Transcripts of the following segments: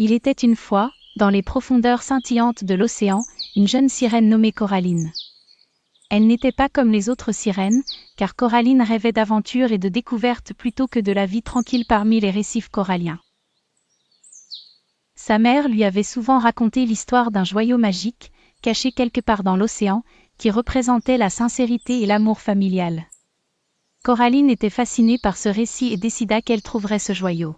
Il était une fois, dans les profondeurs scintillantes de l'océan, une jeune sirène nommée Coraline. Elle n'était pas comme les autres sirènes, car Coraline rêvait d'aventures et de découvertes plutôt que de la vie tranquille parmi les récifs coralliens. Sa mère lui avait souvent raconté l'histoire d'un joyau magique, caché quelque part dans l'océan, qui représentait la sincérité et l'amour familial. Coraline était fascinée par ce récit et décida qu'elle trouverait ce joyau.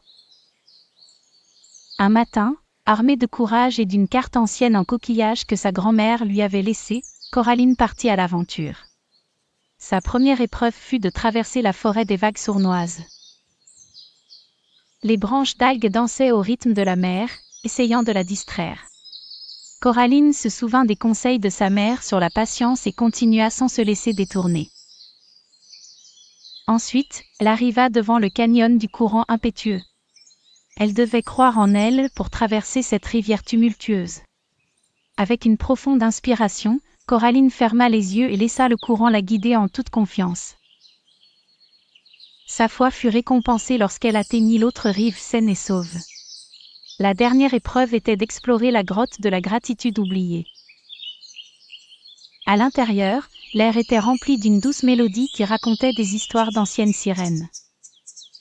Un matin, armée de courage et d'une carte ancienne en coquillage que sa grand-mère lui avait laissée, Coraline partit à l'aventure. Sa première épreuve fut de traverser la forêt des vagues sournoises. Les branches d'algues dansaient au rythme de la mer, essayant de la distraire. Coraline se souvint des conseils de sa mère sur la patience et continua sans se laisser détourner. Ensuite, elle arriva devant le canyon du courant impétueux. Elle devait croire en elle pour traverser cette rivière tumultueuse. Avec une profonde inspiration, Coraline ferma les yeux et laissa le courant la guider en toute confiance. Sa foi fut récompensée lorsqu'elle atteignit l'autre rive saine et sauve. La dernière épreuve était d'explorer la grotte de la gratitude oubliée. À l'intérieur, l'air était rempli d'une douce mélodie qui racontait des histoires d'anciennes sirènes.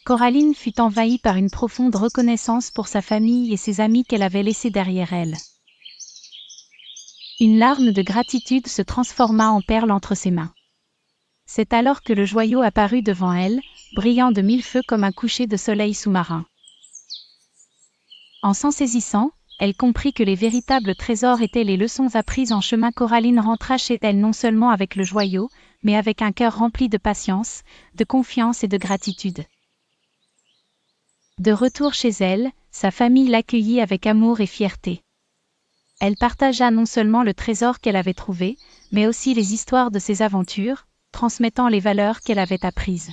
Coraline fut envahie par une profonde reconnaissance pour sa famille et ses amis qu'elle avait laissés derrière elle. Une larme de gratitude se transforma en perle entre ses mains. C'est alors que le joyau apparut devant elle, brillant de mille feux comme un coucher de soleil sous-marin. En s'en saisissant, elle comprit que les véritables trésors étaient les leçons apprises en chemin. Coraline rentra chez elle non seulement avec le joyau, mais avec un cœur rempli de patience, de confiance et de gratitude. De retour chez elle, sa famille l'accueillit avec amour et fierté. Elle partagea non seulement le trésor qu'elle avait trouvé, mais aussi les histoires de ses aventures, transmettant les valeurs qu'elle avait apprises.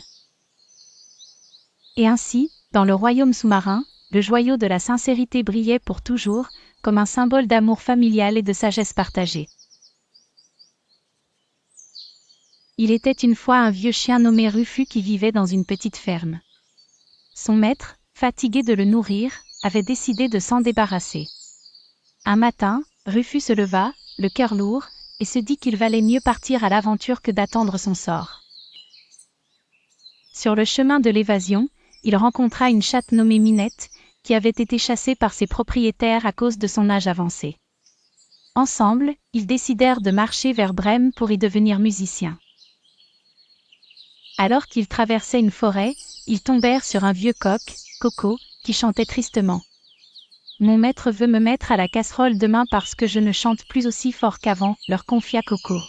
Et ainsi, dans le royaume sous-marin, le joyau de la sincérité brillait pour toujours, comme un symbole d'amour familial et de sagesse partagée. Il était une fois un vieux chien nommé Rufus qui vivait dans une petite ferme. Son maître, fatigué de le nourrir, avait décidé de s'en débarrasser. Un matin, Rufus se leva, le cœur lourd, et se dit qu'il valait mieux partir à l'aventure que d'attendre son sort. Sur le chemin de l'évasion, il rencontra une chatte nommée Minette, qui avait été chassée par ses propriétaires à cause de son âge avancé. Ensemble, ils décidèrent de marcher vers Brême pour y devenir musiciens. Alors qu'ils traversaient une forêt, ils tombèrent sur un vieux coq, Coco, qui chantait tristement. « Mon maître veut me mettre à la casserole demain parce que je ne chante plus aussi fort qu'avant », leur confia Coco.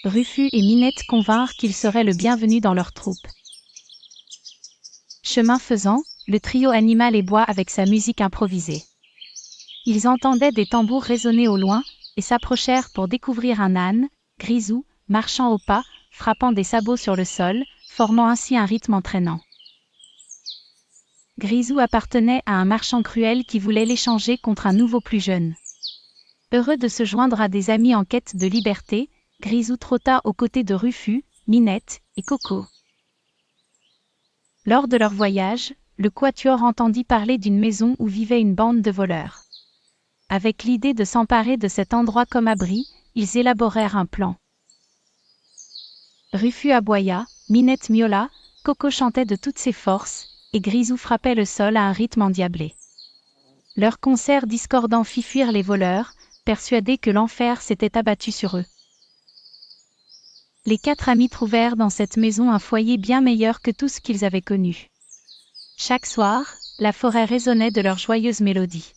Rufus et Minette convinrent qu'ils seraient le bienvenu dans leur troupe. Chemin faisant, le trio anima les bois avec sa musique improvisée. Ils entendaient des tambours résonner au loin, et s'approchèrent pour découvrir un âne, Grisou, marchant au pas, frappant des sabots sur le sol, formant ainsi un rythme entraînant. Grisou appartenait à un marchand cruel qui voulait l'échanger contre un nouveau plus jeune. Heureux de se joindre à des amis en quête de liberté, Grisou trotta aux côtés de Rufus, Minette et Coco. Lors de leur voyage, le quatuor entendit parler d'une maison où vivait une bande de voleurs. Avec l'idée de s'emparer de cet endroit comme abri, ils élaborèrent un plan. Rufus aboya, Minette miaula, Coco chantait de toutes ses forces, et Grisou frappait le sol à un rythme endiablé. Leur concert discordant fit fuir les voleurs, persuadés que l'enfer s'était abattu sur eux. Les 4 amis trouvèrent dans cette maison un foyer bien meilleur que tout ce qu'ils avaient connu. Chaque soir, la forêt résonnait de leurs joyeuses mélodies.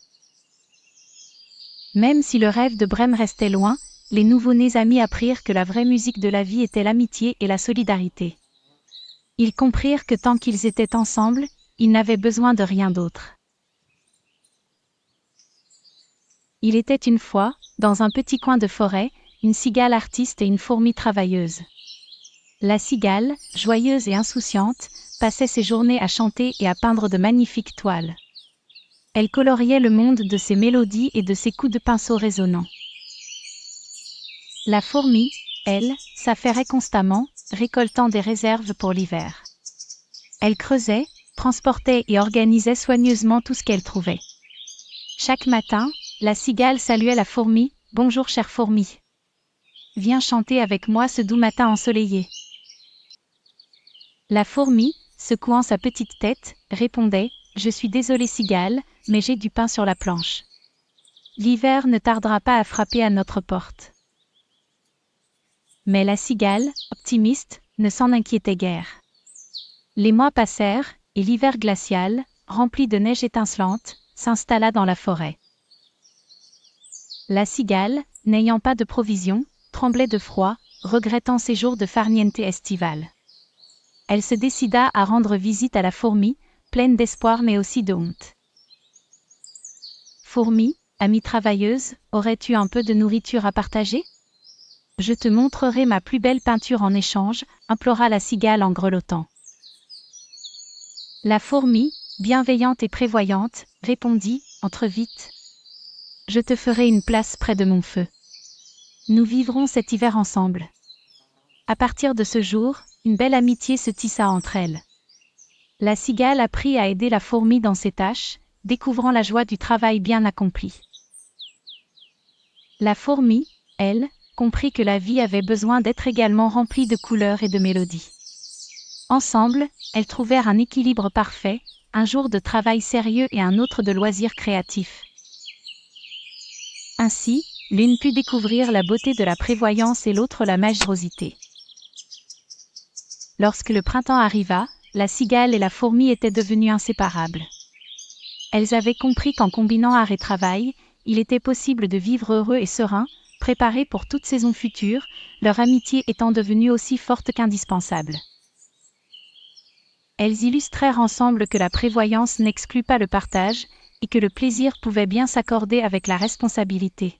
Même si le rêve de Brême restait loin, les nouveau-nés amis apprirent que la vraie musique de la vie était l'amitié et la solidarité. Ils comprirent que tant qu'ils étaient ensemble, ils n'avaient besoin de rien d'autre. Il était une fois, dans un petit coin de forêt, une cigale artiste et une fourmi travailleuse. La cigale, joyeuse et insouciante, passait ses journées à chanter et à peindre de magnifiques toiles. Elle coloriait le monde de ses mélodies et de ses coups de pinceau résonnants. La fourmi, elle, s'affairait constamment, récoltant des réserves pour l'hiver. Elle creusait, transportait et organisait soigneusement tout ce qu'elle trouvait. Chaque matin, la cigale saluait la fourmi. « Bonjour chère fourmi. Viens chanter avec moi ce doux matin ensoleillé. » La fourmi, secouant sa petite tête, répondait « Je suis désolée cigale, mais j'ai du pain sur la planche. L'hiver ne tardera pas à frapper à notre porte. » Mais la cigale, optimiste, ne s'en inquiétait guère. Les mois passèrent, et l'hiver glacial, rempli de neige étincelante, s'installa dans la forêt. La cigale, n'ayant pas de provisions, tremblait de froid, regrettant ses jours de farniente estivale. Elle se décida à rendre visite à la fourmi, pleine d'espoir mais aussi de honte. « Fourmi, amie travailleuse, aurais-tu un peu de nourriture à partager ? Je te montrerai ma plus belle peinture en échange, » implora la cigale en grelottant. La fourmi, bienveillante et prévoyante, répondit « Entre vite. Je te ferai une place près de mon feu. Nous vivrons cet hiver ensemble. » À partir de ce jour, une belle amitié se tissa entre elles. La cigale apprit à aider la fourmi dans ses tâches, découvrant la joie du travail bien accompli. La fourmi, elle, comprit que la vie avait besoin d'être également remplie de couleurs et de mélodies. Ensemble, elles trouvèrent un équilibre parfait, un jour de travail sérieux et un autre de loisirs créatifs. Ainsi, l'une put découvrir la beauté de la prévoyance et l'autre la majestuosité. Lorsque le printemps arriva, la cigale et la fourmi étaient devenues inséparables. Elles avaient compris qu'en combinant art et travail, il était possible de vivre heureux et serein, préparés pour toute saison future, leur amitié étant devenue aussi forte qu'indispensable. Elles illustrèrent ensemble que la prévoyance n'exclut pas le partage, et que le plaisir pouvait bien s'accorder avec la responsabilité.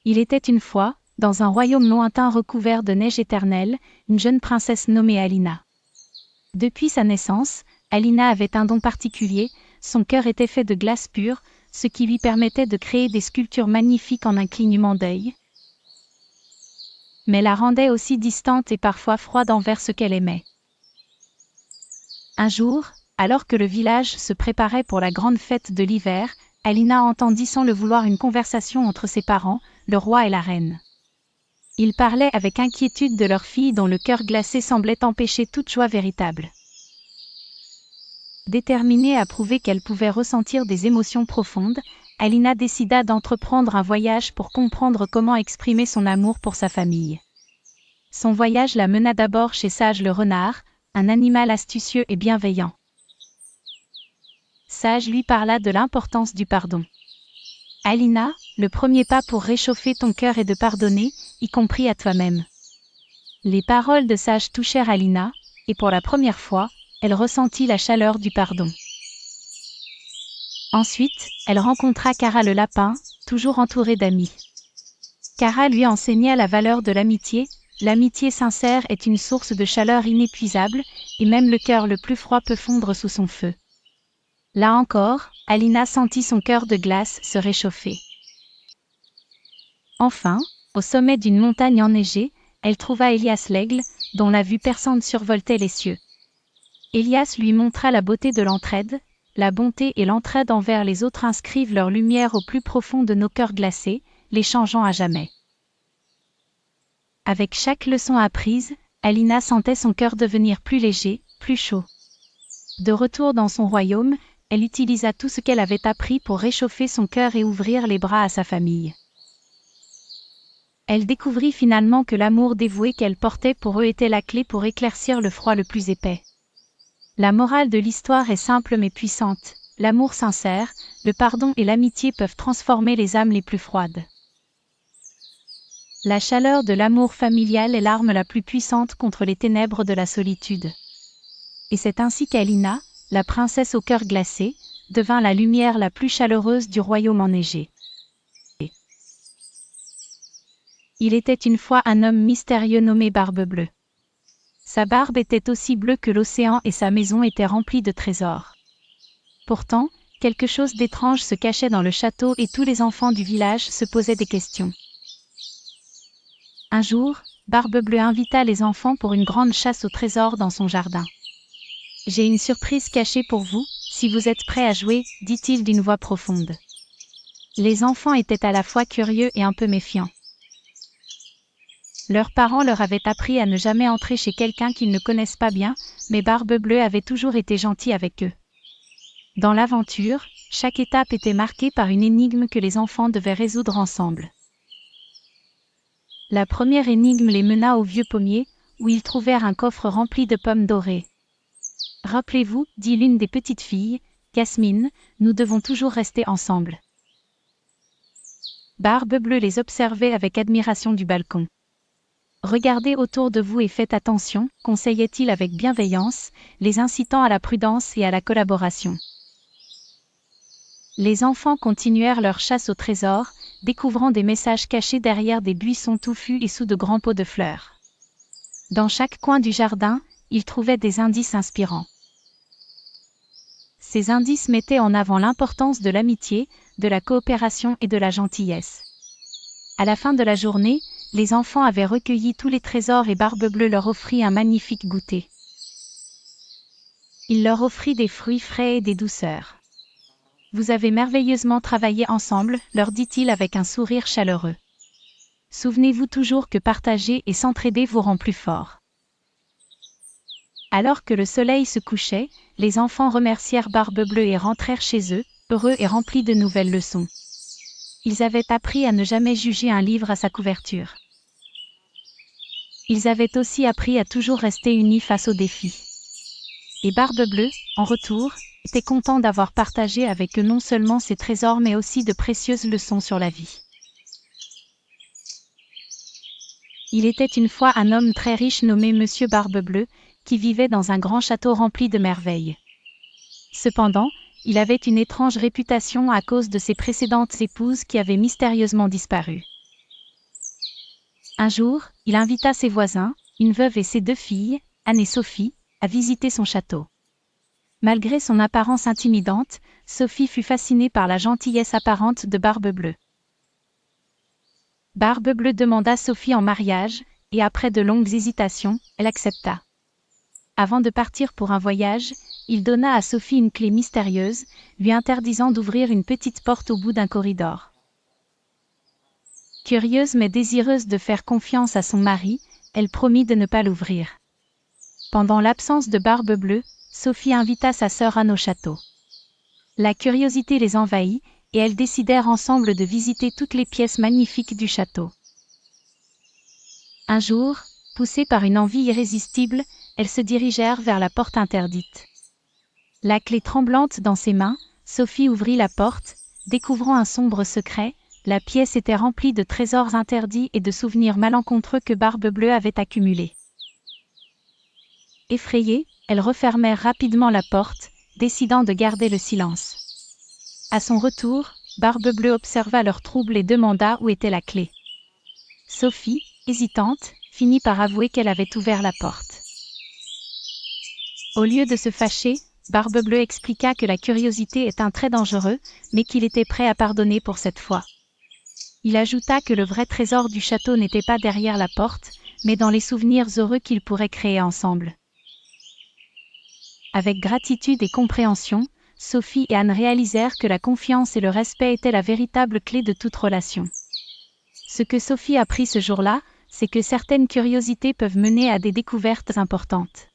Il était une fois, dans un royaume lointain recouvert de neige éternelle, une jeune princesse nommée Alina. Depuis sa naissance, Alina avait un don particulier, son cœur était fait de glace pure, ce qui lui permettait de créer des sculptures magnifiques en un clignement d'œil, mais la rendait aussi distante et parfois froide envers ce qu'elle aimait. Un jour, alors que le village se préparait pour la grande fête de l'hiver, Alina entendit sans le vouloir une conversation entre ses parents, le roi et la reine. Ils parlaient avec inquiétude de leur fille dont le cœur glacé semblait empêcher toute joie véritable. Déterminée à prouver qu'elle pouvait ressentir des émotions profondes, Alina décida d'entreprendre un voyage pour comprendre comment exprimer son amour pour sa famille. Son voyage la mena d'abord chez Sage le renard, un animal astucieux et bienveillant. Sage lui parla de l'importance du pardon. « Alina, le premier pas pour réchauffer ton cœur est de pardonner, y compris à toi-même. » Les paroles de Sage touchèrent Alina, et pour la première fois, elle ressentit la chaleur du pardon. Ensuite, elle rencontra Kara le lapin, toujours entouré d'amis. Kara lui enseigna la valeur de l'amitié. L'amitié sincère est une source de chaleur inépuisable, et même le cœur le plus froid peut fondre sous son feu. Là encore, Alina sentit son cœur de glace se réchauffer. Enfin, au sommet d'une montagne enneigée, elle trouva Élias l'aigle, dont la vue perçante survoltait les cieux. Élias lui montra la beauté de l'entraide. La bonté et l'entraide envers les autres inscrivent leur lumière au plus profond de nos cœurs glacés, les changeant à jamais. Avec chaque leçon apprise, Alina sentait son cœur devenir plus léger, plus chaud. De retour dans son royaume, elle utilisa tout ce qu'elle avait appris pour réchauffer son cœur et ouvrir les bras à sa famille. Elle découvrit finalement que l'amour dévoué qu'elle portait pour eux était la clé pour éclaircir le froid le plus épais. La morale de l'histoire est simple mais puissante. L'amour sincère, le pardon et l'amitié peuvent transformer les âmes les plus froides. La chaleur de l'amour familial est l'arme la plus puissante contre les ténèbres de la solitude. Et c'est ainsi qu'Alina, la princesse au cœur glacé, devint la lumière la plus chaleureuse du royaume enneigé. Il était une fois un homme mystérieux nommé Barbe Bleue. Sa barbe était aussi bleue que l'océan et sa maison était remplie de trésors. Pourtant, quelque chose d'étrange se cachait dans le château et tous les enfants du village se posaient des questions. Un jour, Barbe Bleue invita les enfants pour une grande chasse au trésor dans son jardin. « J'ai une surprise cachée pour vous, Si vous êtes prêt à jouer, dit-il d'une voix profonde. Les enfants étaient à la fois curieux et un peu méfiants. Leurs parents leur avaient appris à ne jamais entrer chez quelqu'un qu'ils ne connaissent pas bien, mais Barbe-Bleue avait toujours été gentil avec eux. Dans l'aventure, chaque étape était marquée par une énigme que les enfants devaient résoudre ensemble. La première énigme les mena au vieux pommier, où ils trouvèrent un coffre rempli de pommes dorées. « Rappelez-vous, dit l'une des petites filles, Yasmine, nous devons toujours rester ensemble. » Barbe-Bleue les observait avec admiration du balcon. « Regardez autour de vous et faites attention, conseillait-il avec bienveillance, les incitant à la prudence et à la collaboration. Les enfants continuèrent leur chasse au trésor, découvrant des messages cachés derrière des buissons touffus et sous de grands pots de fleurs. Dans chaque coin du jardin, ils trouvaient des indices inspirants. Ces indices mettaient en avant l'importance de l'amitié, de la coopération et de la gentillesse. À la fin de la journée, les enfants avaient recueilli tous les trésors et Barbe-Bleue leur offrit un magnifique goûter. Il leur offrit des fruits frais et des douceurs. « Vous avez merveilleusement travaillé ensemble, leur dit-il avec un sourire chaleureux. Souvenez-vous toujours que partager et s'entraider vous rend plus fort. » Alors que le soleil se couchait, les enfants remercièrent Barbe-Bleue et rentrèrent chez eux, heureux et remplis de nouvelles leçons. Ils avaient appris à ne jamais juger un livre à sa couverture. Ils avaient aussi appris à toujours rester unis face aux défis. Et Barbe-Bleue, en retour, était content d'avoir partagé avec eux non seulement ses trésors mais aussi de précieuses leçons sur la vie. Il était une fois un homme très riche nommé Monsieur Barbe-Bleue, qui vivait dans un grand château rempli de merveilles. Cependant, il avait une étrange réputation à cause de ses précédentes épouses qui avaient mystérieusement disparu. Un jour, il invita ses voisins, une veuve et ses 2 filles, Anne et Sophie, à visiter son château. Malgré son apparence intimidante, Sophie fut fascinée par la gentillesse apparente de Barbe-Bleue. Barbe-Bleue demanda Sophie en mariage, et après de longues hésitations, elle accepta. Avant de partir pour un voyage, il donna à Sophie une clé mystérieuse, lui interdisant d'ouvrir une petite porte au bout d'un corridor. Curieuse mais désireuse de faire confiance à son mari, elle promit de ne pas l'ouvrir. Pendant l'absence de Barbe-Bleue, Sophie invita sa sœur Anne au château. La curiosité les envahit, et elles décidèrent ensemble de visiter toutes les pièces magnifiques du château. Un jour, poussées par une envie irrésistible, elles se dirigèrent vers la porte interdite. La clé tremblante dans ses mains, Sophie ouvrit la porte, découvrant un sombre secret. La pièce était remplie de trésors interdits et de souvenirs malencontreux que Barbe-Bleue avait accumulés. Effrayées, elles refermèrent rapidement la porte, décidant de garder le silence. À son retour, Barbe-Bleue observa leur trouble et demanda où était la clé. Sophie, hésitante, finit par avouer qu'elle avait ouvert la porte. Au lieu de se fâcher, Barbe-Bleue expliqua que la curiosité est un trait dangereux, mais qu'il était prêt à pardonner pour cette fois. Il ajouta que le vrai trésor du château n'était pas derrière la porte, mais dans les souvenirs heureux qu'ils pourraient créer ensemble. Avec gratitude et compréhension, Sophie et Anne réalisèrent que la confiance et le respect étaient la véritable clé de toute relation. Ce que Sophie apprit ce jour-là, c'est que certaines curiosités peuvent mener à des découvertes importantes.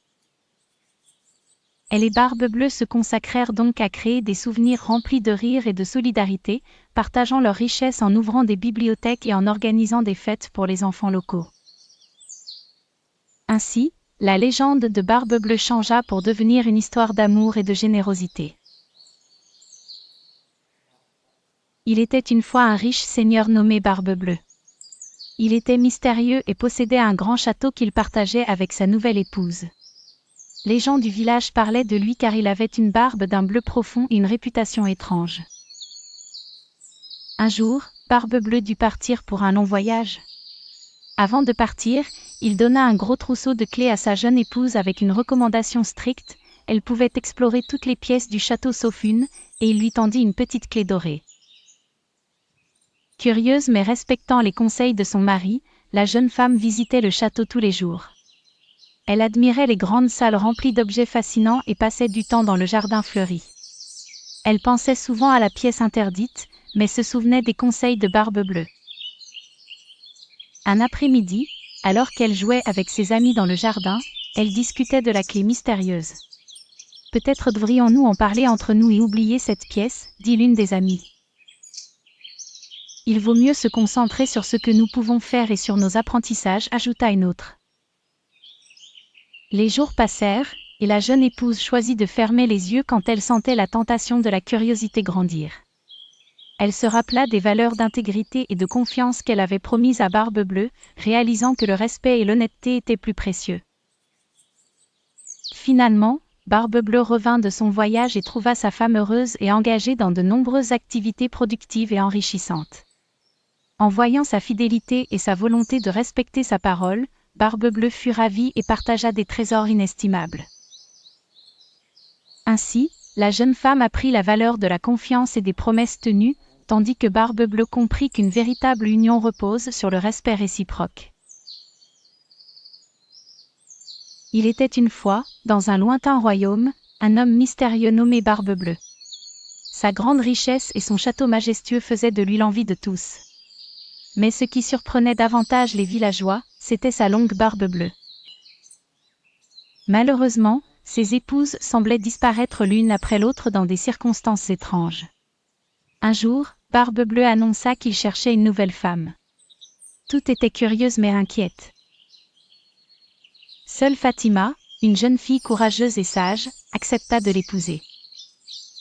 Elle et Barbe-Bleue se consacrèrent donc à créer des souvenirs remplis de rire et de solidarité, partageant leur richesse en ouvrant des bibliothèques et en organisant des fêtes pour les enfants locaux. Ainsi, la légende de Barbe-Bleue changea pour devenir une histoire d'amour et de générosité. Il était une fois un riche seigneur nommé Barbe-Bleue. Il était mystérieux et possédait un grand château qu'il partageait avec sa nouvelle épouse. Les gens du village parlaient de lui car il avait une barbe d'un bleu profond et une réputation étrange. Un jour, Barbe-Bleue dut partir pour un long voyage. Avant de partir, il donna un gros trousseau de clés à sa jeune épouse avec une recommandation stricte, elle pouvait explorer toutes les pièces du château sauf une, et il lui tendit une petite clé dorée. Curieuse mais respectant les conseils de son mari, la jeune femme visitait le château tous les jours. Elle admirait les grandes salles remplies d'objets fascinants et passait du temps dans le jardin fleuri. Elle pensait souvent à la pièce interdite, mais se souvenait des conseils de Barbe-Bleue. Un après-midi, alors qu'elle jouait avec ses amis dans le jardin, elle discutait de la clé mystérieuse. « Peut-être devrions-nous en parler entre nous et oublier cette pièce », dit l'une des amies. « Il vaut mieux se concentrer sur ce que nous pouvons faire et sur nos apprentissages », ajouta une autre. Les jours passèrent, et la jeune épouse choisit de fermer les yeux quand elle sentait la tentation de la curiosité grandir. Elle se rappela des valeurs d'intégrité et de confiance qu'elle avait promises à Barbe-Bleue, réalisant que le respect et l'honnêteté étaient plus précieux. Finalement, Barbe-Bleue revint de son voyage et trouva sa femme heureuse et engagée dans de nombreuses activités productives et enrichissantes. En voyant sa fidélité et sa volonté de respecter sa parole, Barbe-Bleue fut ravie et partagea des trésors inestimables. Ainsi, la jeune femme apprit la valeur de la confiance et des promesses tenues, tandis que Barbe-Bleue comprit qu'une véritable union repose sur le respect réciproque. Il était une fois, dans un lointain royaume, un homme mystérieux nommé Barbe-Bleue. Sa grande richesse et son château majestueux faisaient de lui l'envie de tous. Mais ce qui surprenait davantage les villageois, c'était sa longue barbe bleue. Malheureusement, ses épouses semblaient disparaître l'une après l'autre dans des circonstances étranges. Un jour, Barbe-Bleue annonça qu'il cherchait une nouvelle femme. Tout était curieuse mais inquiète. Seule Fatima, une jeune fille courageuse et sage, accepta de l'épouser.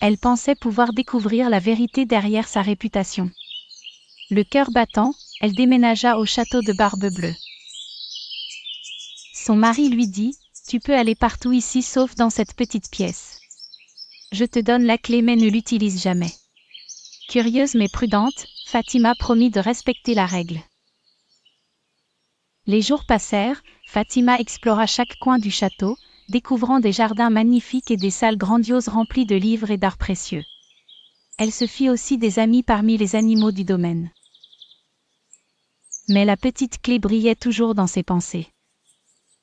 Elle pensait pouvoir découvrir la vérité derrière sa réputation. Le cœur battant, elle déménagea au château de Barbe-Bleue. Son mari lui dit « Tu peux aller partout ici sauf dans cette petite pièce. Je te donne la clé mais ne l'utilise jamais. » Curieuse mais prudente, Fatima promit de respecter la règle. Les jours passèrent, Fatima explora chaque coin du château, découvrant des jardins magnifiques et des salles grandioses remplies de livres et d'art précieux. Elle se fit aussi des amis parmi les animaux du domaine. Mais la petite clé brillait toujours dans ses pensées.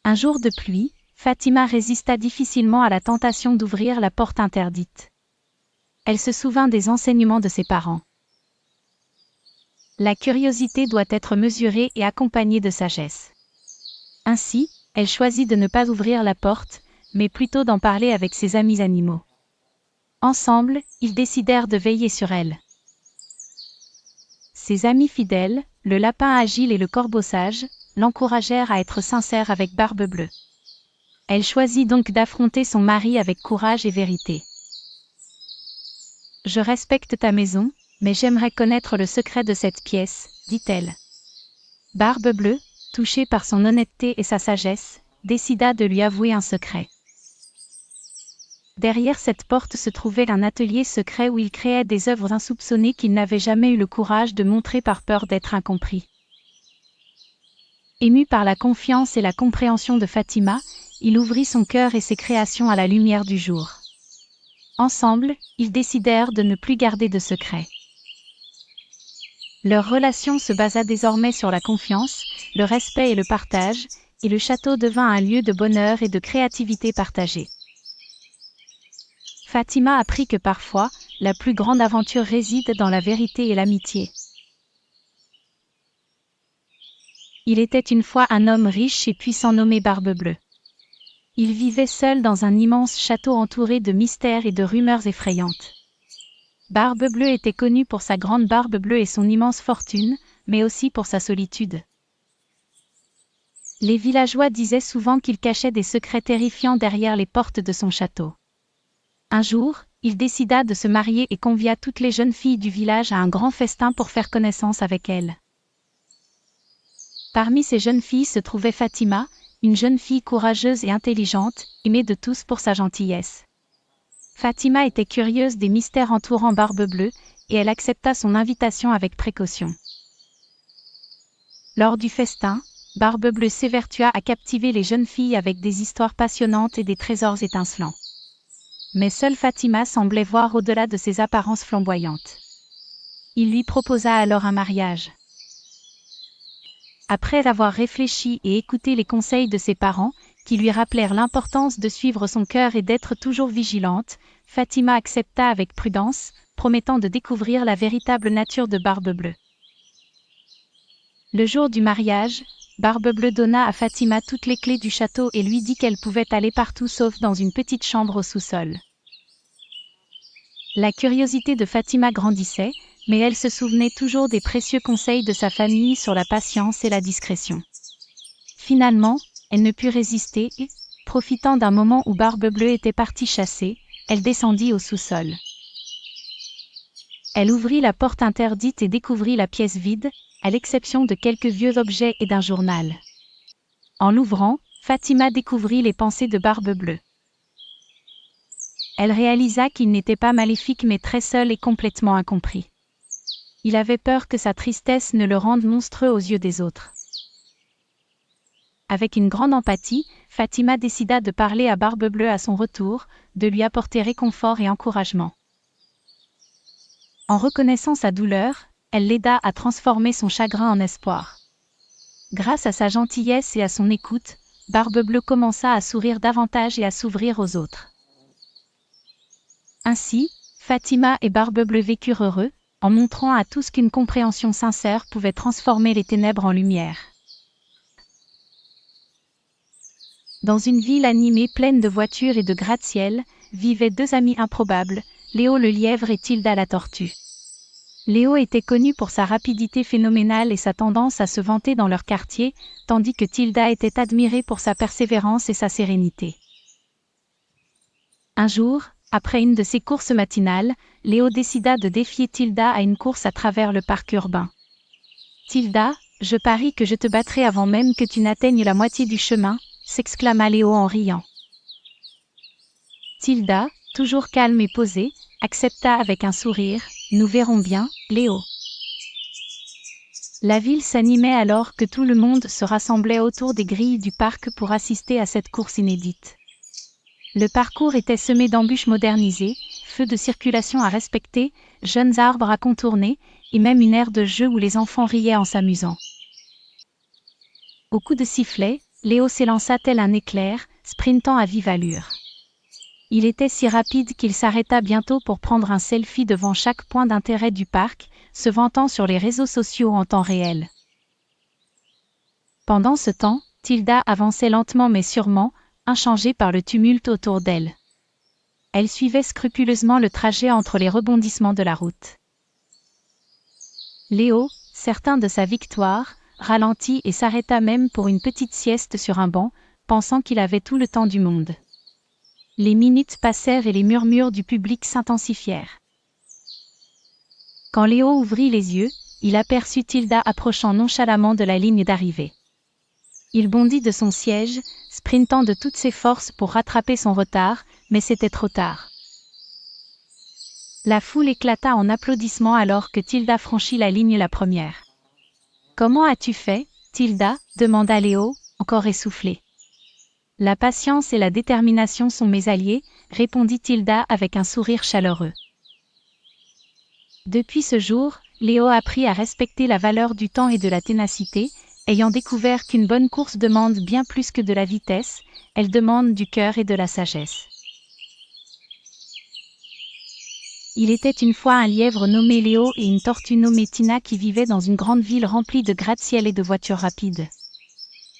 Un jour de pluie, Fatima résista difficilement à la tentation d'ouvrir la porte interdite. Elle se souvint des enseignements de ses parents. La curiosité doit être mesurée et accompagnée de sagesse. Ainsi, elle choisit de ne pas ouvrir la porte, mais plutôt d'en parler avec ses amis animaux. Ensemble, ils décidèrent de veiller sur elle. Ses amis fidèles, le lapin agile et le corbeau sage, l'encouragèrent à être sincère avec Barbe-Bleue. Elle choisit donc d'affronter son mari avec courage et vérité. « Je respecte ta maison, mais j'aimerais connaître le secret de cette pièce, » dit-elle. Barbe-Bleue, touchée par son honnêteté et sa sagesse, décida de lui avouer un secret. Derrière cette porte se trouvait un atelier secret où il créait des œuvres insoupçonnées qu'il n'avait jamais eu le courage de montrer par peur d'être incompris. Ému par la confiance et la compréhension de Fatima, il ouvrit son cœur et ses créations à la lumière du jour. Ensemble, ils décidèrent de ne plus garder de secret. Leur relation se basa désormais sur la confiance, le respect et le partage, et le château devint un lieu de bonheur et de créativité partagée. Fatima apprit que parfois, la plus grande aventure réside dans la vérité et l'amitié. Il était une fois un homme riche et puissant nommé Barbe-Bleue. Il vivait seul dans un immense château entouré de mystères et de rumeurs effrayantes. Barbe-Bleue était connu pour sa grande barbe bleue et son immense fortune, mais aussi pour sa solitude. Les villageois disaient souvent qu'il cachait des secrets terrifiants derrière les portes de son château. Un jour, il décida de se marier et convia toutes les jeunes filles du village à un grand festin pour faire connaissance avec elles. Parmi ces jeunes filles se trouvait Fatima, une jeune fille courageuse et intelligente, aimée de tous pour sa gentillesse. Fatima était curieuse des mystères entourant Barbe-Bleue, et elle accepta son invitation avec précaution. Lors du festin, Barbe-Bleue s'évertua à captiver les jeunes filles avec des histoires passionnantes et des trésors étincelants. Mais seule Fatima semblait voir au-delà de ses apparences flamboyantes. Il lui proposa alors un mariage. Après avoir réfléchi et écouté les conseils de ses parents, qui lui rappelèrent l'importance de suivre son cœur et d'être toujours vigilante. Fatima accepta avec prudence, promettant de découvrir la véritable nature de Barbe Bleue. Le jour du mariage, Barbe Bleue donna à Fatima toutes les clés du château et lui dit qu'elle pouvait aller partout sauf dans une petite chambre au sous-sol. La curiosité de Fatima grandissait, mais elle se souvenait toujours des précieux conseils de sa famille sur la patience et la discrétion. Finalement, elle ne put résister et, profitant d'un moment où Barbe Bleue était partie chasser, elle descendit au sous-sol. Elle ouvrit la porte interdite et découvrit la pièce vide, à l'exception de quelques vieux objets et d'un journal. En l'ouvrant, Fatima découvrit les pensées de Barbe Bleue. Elle réalisa qu'il n'était pas maléfique mais très seul et complètement incompris. Il avait peur que sa tristesse ne le rende monstrueux aux yeux des autres. Avec une grande empathie, Fatima décida de parler à Barbe Bleue à son retour, de lui apporter réconfort et encouragement. En reconnaissant sa douleur, elle l'aida à transformer son chagrin en espoir. Grâce à sa gentillesse et à son écoute, Barbe Bleue commença à sourire davantage et à s'ouvrir aux autres. Ainsi, Fatima et Barbe Bleue vécurent heureux, en montrant à tous qu'une compréhension sincère pouvait transformer les ténèbres en lumière. Dans une ville animée pleine de voitures et de gratte-ciel, vivaient deux amis improbables, Léo le lièvre et Tilda la tortue. Léo était connu pour sa rapidité phénoménale et sa tendance à se vanter dans leur quartier, tandis que Tilda était admirée pour sa persévérance et sa sérénité. Un jour, après une de ses courses matinales, Léo décida de défier Tilda à une course à travers le parc urbain. « Tilda, je parie que je te battrai avant même que tu n'atteignes la moitié du chemin », s'exclama Léo en riant. Tilda, toujours calme et posée, accepta avec un sourire. « Nous verrons bien, Léo. » La ville s'animait alors que tout le monde se rassemblait autour des grilles du parc pour assister à cette course inédite. Le parcours était semé d'embûches modernisées, feux de circulation à respecter, jeunes arbres à contourner, et même une aire de jeu où les enfants riaient en s'amusant. Au coup de sifflet, Léo s'élança tel un éclair, sprintant à vive allure. Il était si rapide qu'il s'arrêta bientôt pour prendre un selfie devant chaque point d'intérêt du parc, se vantant sur les réseaux sociaux en temps réel. Pendant ce temps, Tilda avançait lentement mais sûrement, inchangée par le tumulte autour d'elle. Elle suivait scrupuleusement le trajet entre les rebondissements de la route. Léo, certain de sa victoire, ralentit et s'arrêta même pour une petite sieste sur un banc, pensant qu'il avait tout le temps du monde. Les minutes passèrent et les murmures du public s'intensifièrent. Quand Léo ouvrit les yeux, il aperçut Tilda approchant nonchalamment de la ligne d'arrivée. Il bondit de son siège, sprintant de toutes ses forces pour rattraper son retard, mais c'était trop tard. La foule éclata en applaudissements alors que Tilda franchit la ligne la première. « Comment as-tu fait, Tilda » demanda Léo, encore essoufflé. « La patience et la détermination sont mes alliés » répondit Tilda avec un sourire chaleureux. Depuis ce jour, Léo apprit à respecter la valeur du temps et de la ténacité, ayant découvert qu'une bonne course demande bien plus que de la vitesse, elle demande du cœur et de la sagesse. Il était une fois un lièvre nommé Léo et une tortue nommée Tina qui vivaient dans une grande ville remplie de gratte-ciel et de voitures rapides.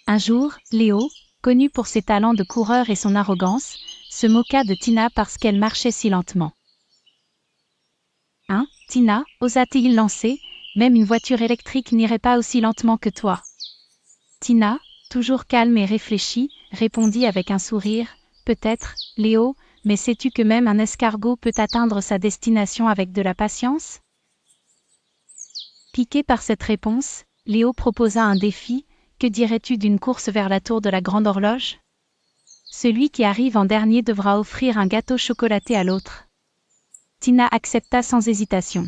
Un jour, Léo, connu pour ses talents de coureur et son arrogance, se moqua de Tina parce qu'elle marchait si lentement. « Hein, Tina, osa-t-il lancer, même une voiture électrique n'irait pas aussi lentement que toi. » Tina, toujours calme et réfléchie, répondit avec un sourire, « Peut-être, Léo, mais sais-tu que même un escargot peut atteindre sa destination avec de la patience ?» Piqué par cette réponse, Léo proposa un défi, « Que dirais-tu d'une course vers la tour de la Grande Horloge ? Celui qui arrive en dernier devra offrir un gâteau chocolaté à l'autre. » Tina accepta sans hésitation.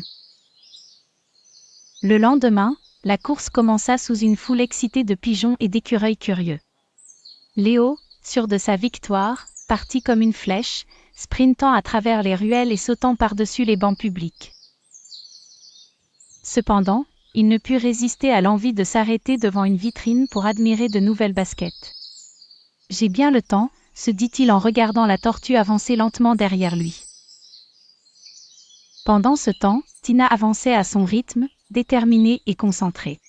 Le lendemain, la course commença sous une foule excitée de pigeons et d'écureuils curieux. Léo, sûr de sa victoire, partit comme une flèche, sprintant à travers les ruelles et sautant par-dessus les bancs publics. Cependant, il ne put résister à l'envie de s'arrêter devant une vitrine pour admirer de nouvelles baskets. J'ai bien le temps, se dit-il en regardant la tortue avancer lentement derrière lui. Pendant ce temps, Tina avançait à son rythme, déterminée et concentrée.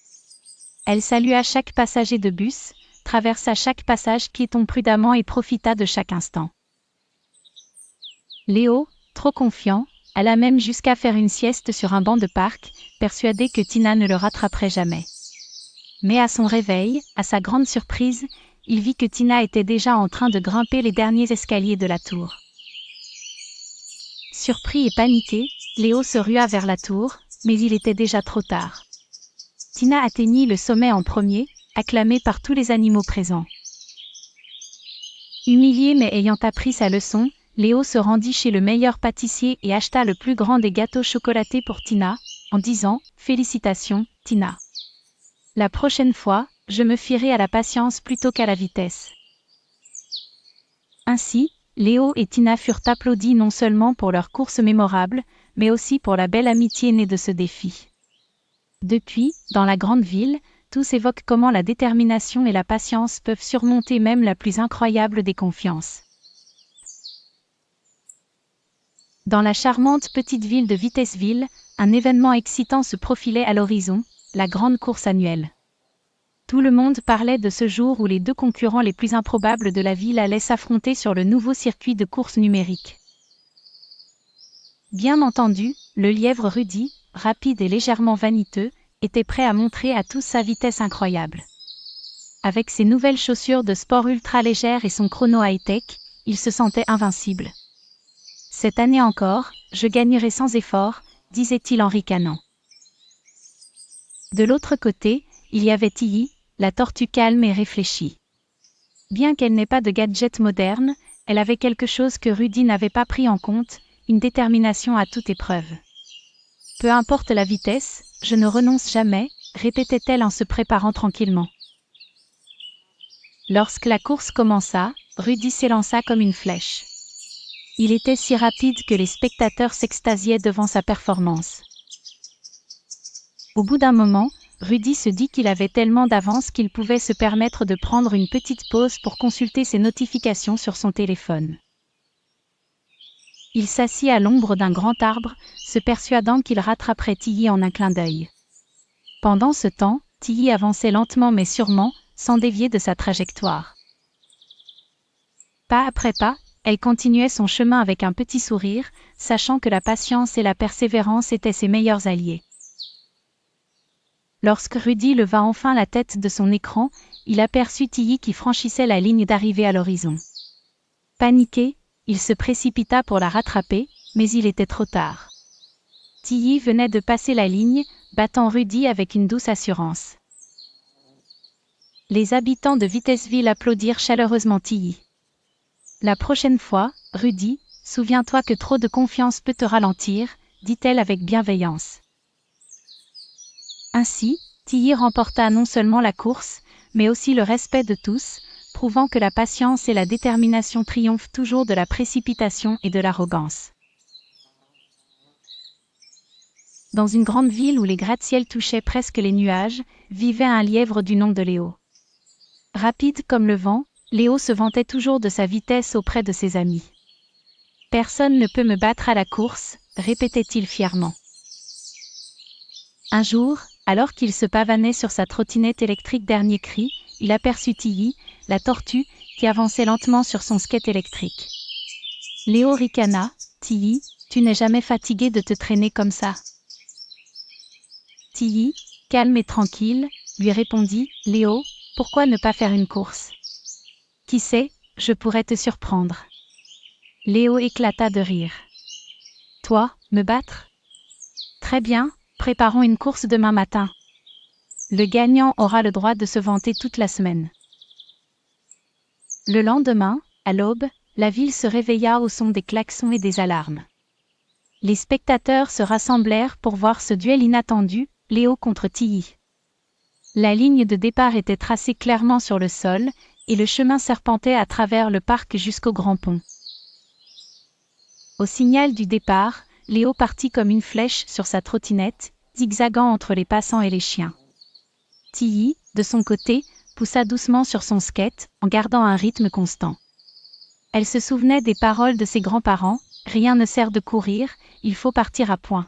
Elle salua chaque passager de bus, traversa chaque passage piéton prudemment et profita de chaque instant. Léo, trop confiant, alla même jusqu'à faire une sieste sur un banc de parc, persuadé que Tina ne le rattraperait jamais. Mais à son réveil, à sa grande surprise, il vit que Tina était déjà en train de grimper les derniers escaliers de la tour. Surpris et paniqué, Léo se rua vers la tour, mais il était déjà trop tard. Tina atteignit le sommet en premier, acclamée par tous les animaux présents. Humilié mais ayant appris sa leçon, Léo se rendit chez le meilleur pâtissier et acheta le plus grand des gâteaux chocolatés pour Tina, en disant « Félicitations, Tina. La prochaine fois, je me fierai à la patience plutôt qu'à la vitesse. » Ainsi, Léo et Tina furent applaudis non seulement pour leur course mémorable, mais aussi pour la belle amitié née de ce défi. Depuis, dans la grande ville, tous évoquent comment la détermination et la patience peuvent surmonter même la plus incroyable des confiances. Dans la charmante petite ville de Vitesseville, un événement excitant se profilait à l'horizon, la grande course annuelle. Tout le monde parlait de ce jour où les deux concurrents les plus improbables de la ville allaient s'affronter sur le nouveau circuit de course numérique. Bien entendu, le lièvre Rudy, rapide et légèrement vaniteux, était prêt à montrer à tous sa vitesse incroyable. Avec ses nouvelles chaussures de sport ultra légères et son chrono high-tech, il se sentait invincible. Cette année encore, je gagnerai sans effort, disait-il en ricanant. De l'autre côté, il y avait Tilly, la tortue calme et réfléchie. Bien qu'elle n'ait pas de gadget moderne, elle avait quelque chose que Rudy n'avait pas pris en compte, une détermination à toute épreuve. Peu importe la vitesse, je ne renonce jamais, répétait-elle en se préparant tranquillement. Lorsque la course commença, Rudy s'élança comme une flèche. Il était si rapide que les spectateurs s'extasiaient devant sa performance. Au bout d'un moment, Rudy se dit qu'il avait tellement d'avance qu'il pouvait se permettre de prendre une petite pause pour consulter ses notifications sur son téléphone. Il s'assit à l'ombre d'un grand arbre, se persuadant qu'il rattraperait Tilly en un clin d'œil. Pendant ce temps, Tilly avançait lentement mais sûrement, sans dévier de sa trajectoire. Pas après pas, elle continuait son chemin avec un petit sourire, sachant que la patience et la persévérance étaient ses meilleurs alliés. Lorsque Rudy leva enfin la tête de son écran, il aperçut Tilly qui franchissait la ligne d'arrivée à l'horizon. Paniqué, il se précipita pour la rattraper, mais il était trop tard. Tilly venait de passer la ligne, battant Rudy avec une douce assurance. Les habitants de Vitesseville applaudirent chaleureusement Tilly. La prochaine fois, Rudy, souviens-toi que trop de confiance peut te ralentir, dit-elle avec bienveillance. Ainsi, Tilly remporta non seulement la course, mais aussi le respect de tous, prouvant que la patience et la détermination triomphent toujours de la précipitation et de l'arrogance. Dans une grande ville où les gratte-ciel touchaient presque les nuages, vivait un lièvre du nom de Léo. Rapide comme le vent, Léo se vantait toujours de sa vitesse auprès de ses amis. « Personne ne peut me battre à la course », répétait-il fièrement. Un jour, alors qu'il se pavanait sur sa trottinette électrique dernier cri, il aperçut Tilly, la tortue, qui avançait lentement sur son skate électrique. Léo ricana, « Tilly, tu n'es jamais fatiguée de te traîner comme ça ?» Tilly, calme et tranquille, lui répondit, « Léo, pourquoi ne pas faire une course ? Qui sait, je pourrais te surprendre. » Léo éclata de rire. « Toi, me battre ? Très bien, préparons une course demain matin. Le gagnant aura le droit de se vanter toute la semaine. » Le lendemain, à l'aube, la ville se réveilla au son des klaxons et des alarmes. Les spectateurs se rassemblèrent pour voir ce duel inattendu, Léo contre Tilly. La ligne de départ était tracée clairement sur le sol, et le chemin serpentait à travers le parc jusqu'au grand pont. Au signal du départ, Léo partit comme une flèche sur sa trottinette, zigzagant entre les passants et les chiens. Tilly, de son côté, poussa doucement sur son skate, en gardant un rythme constant. Elle se souvenait des paroles de ses grands-parents, « Rien ne sert de courir, il faut partir à point ».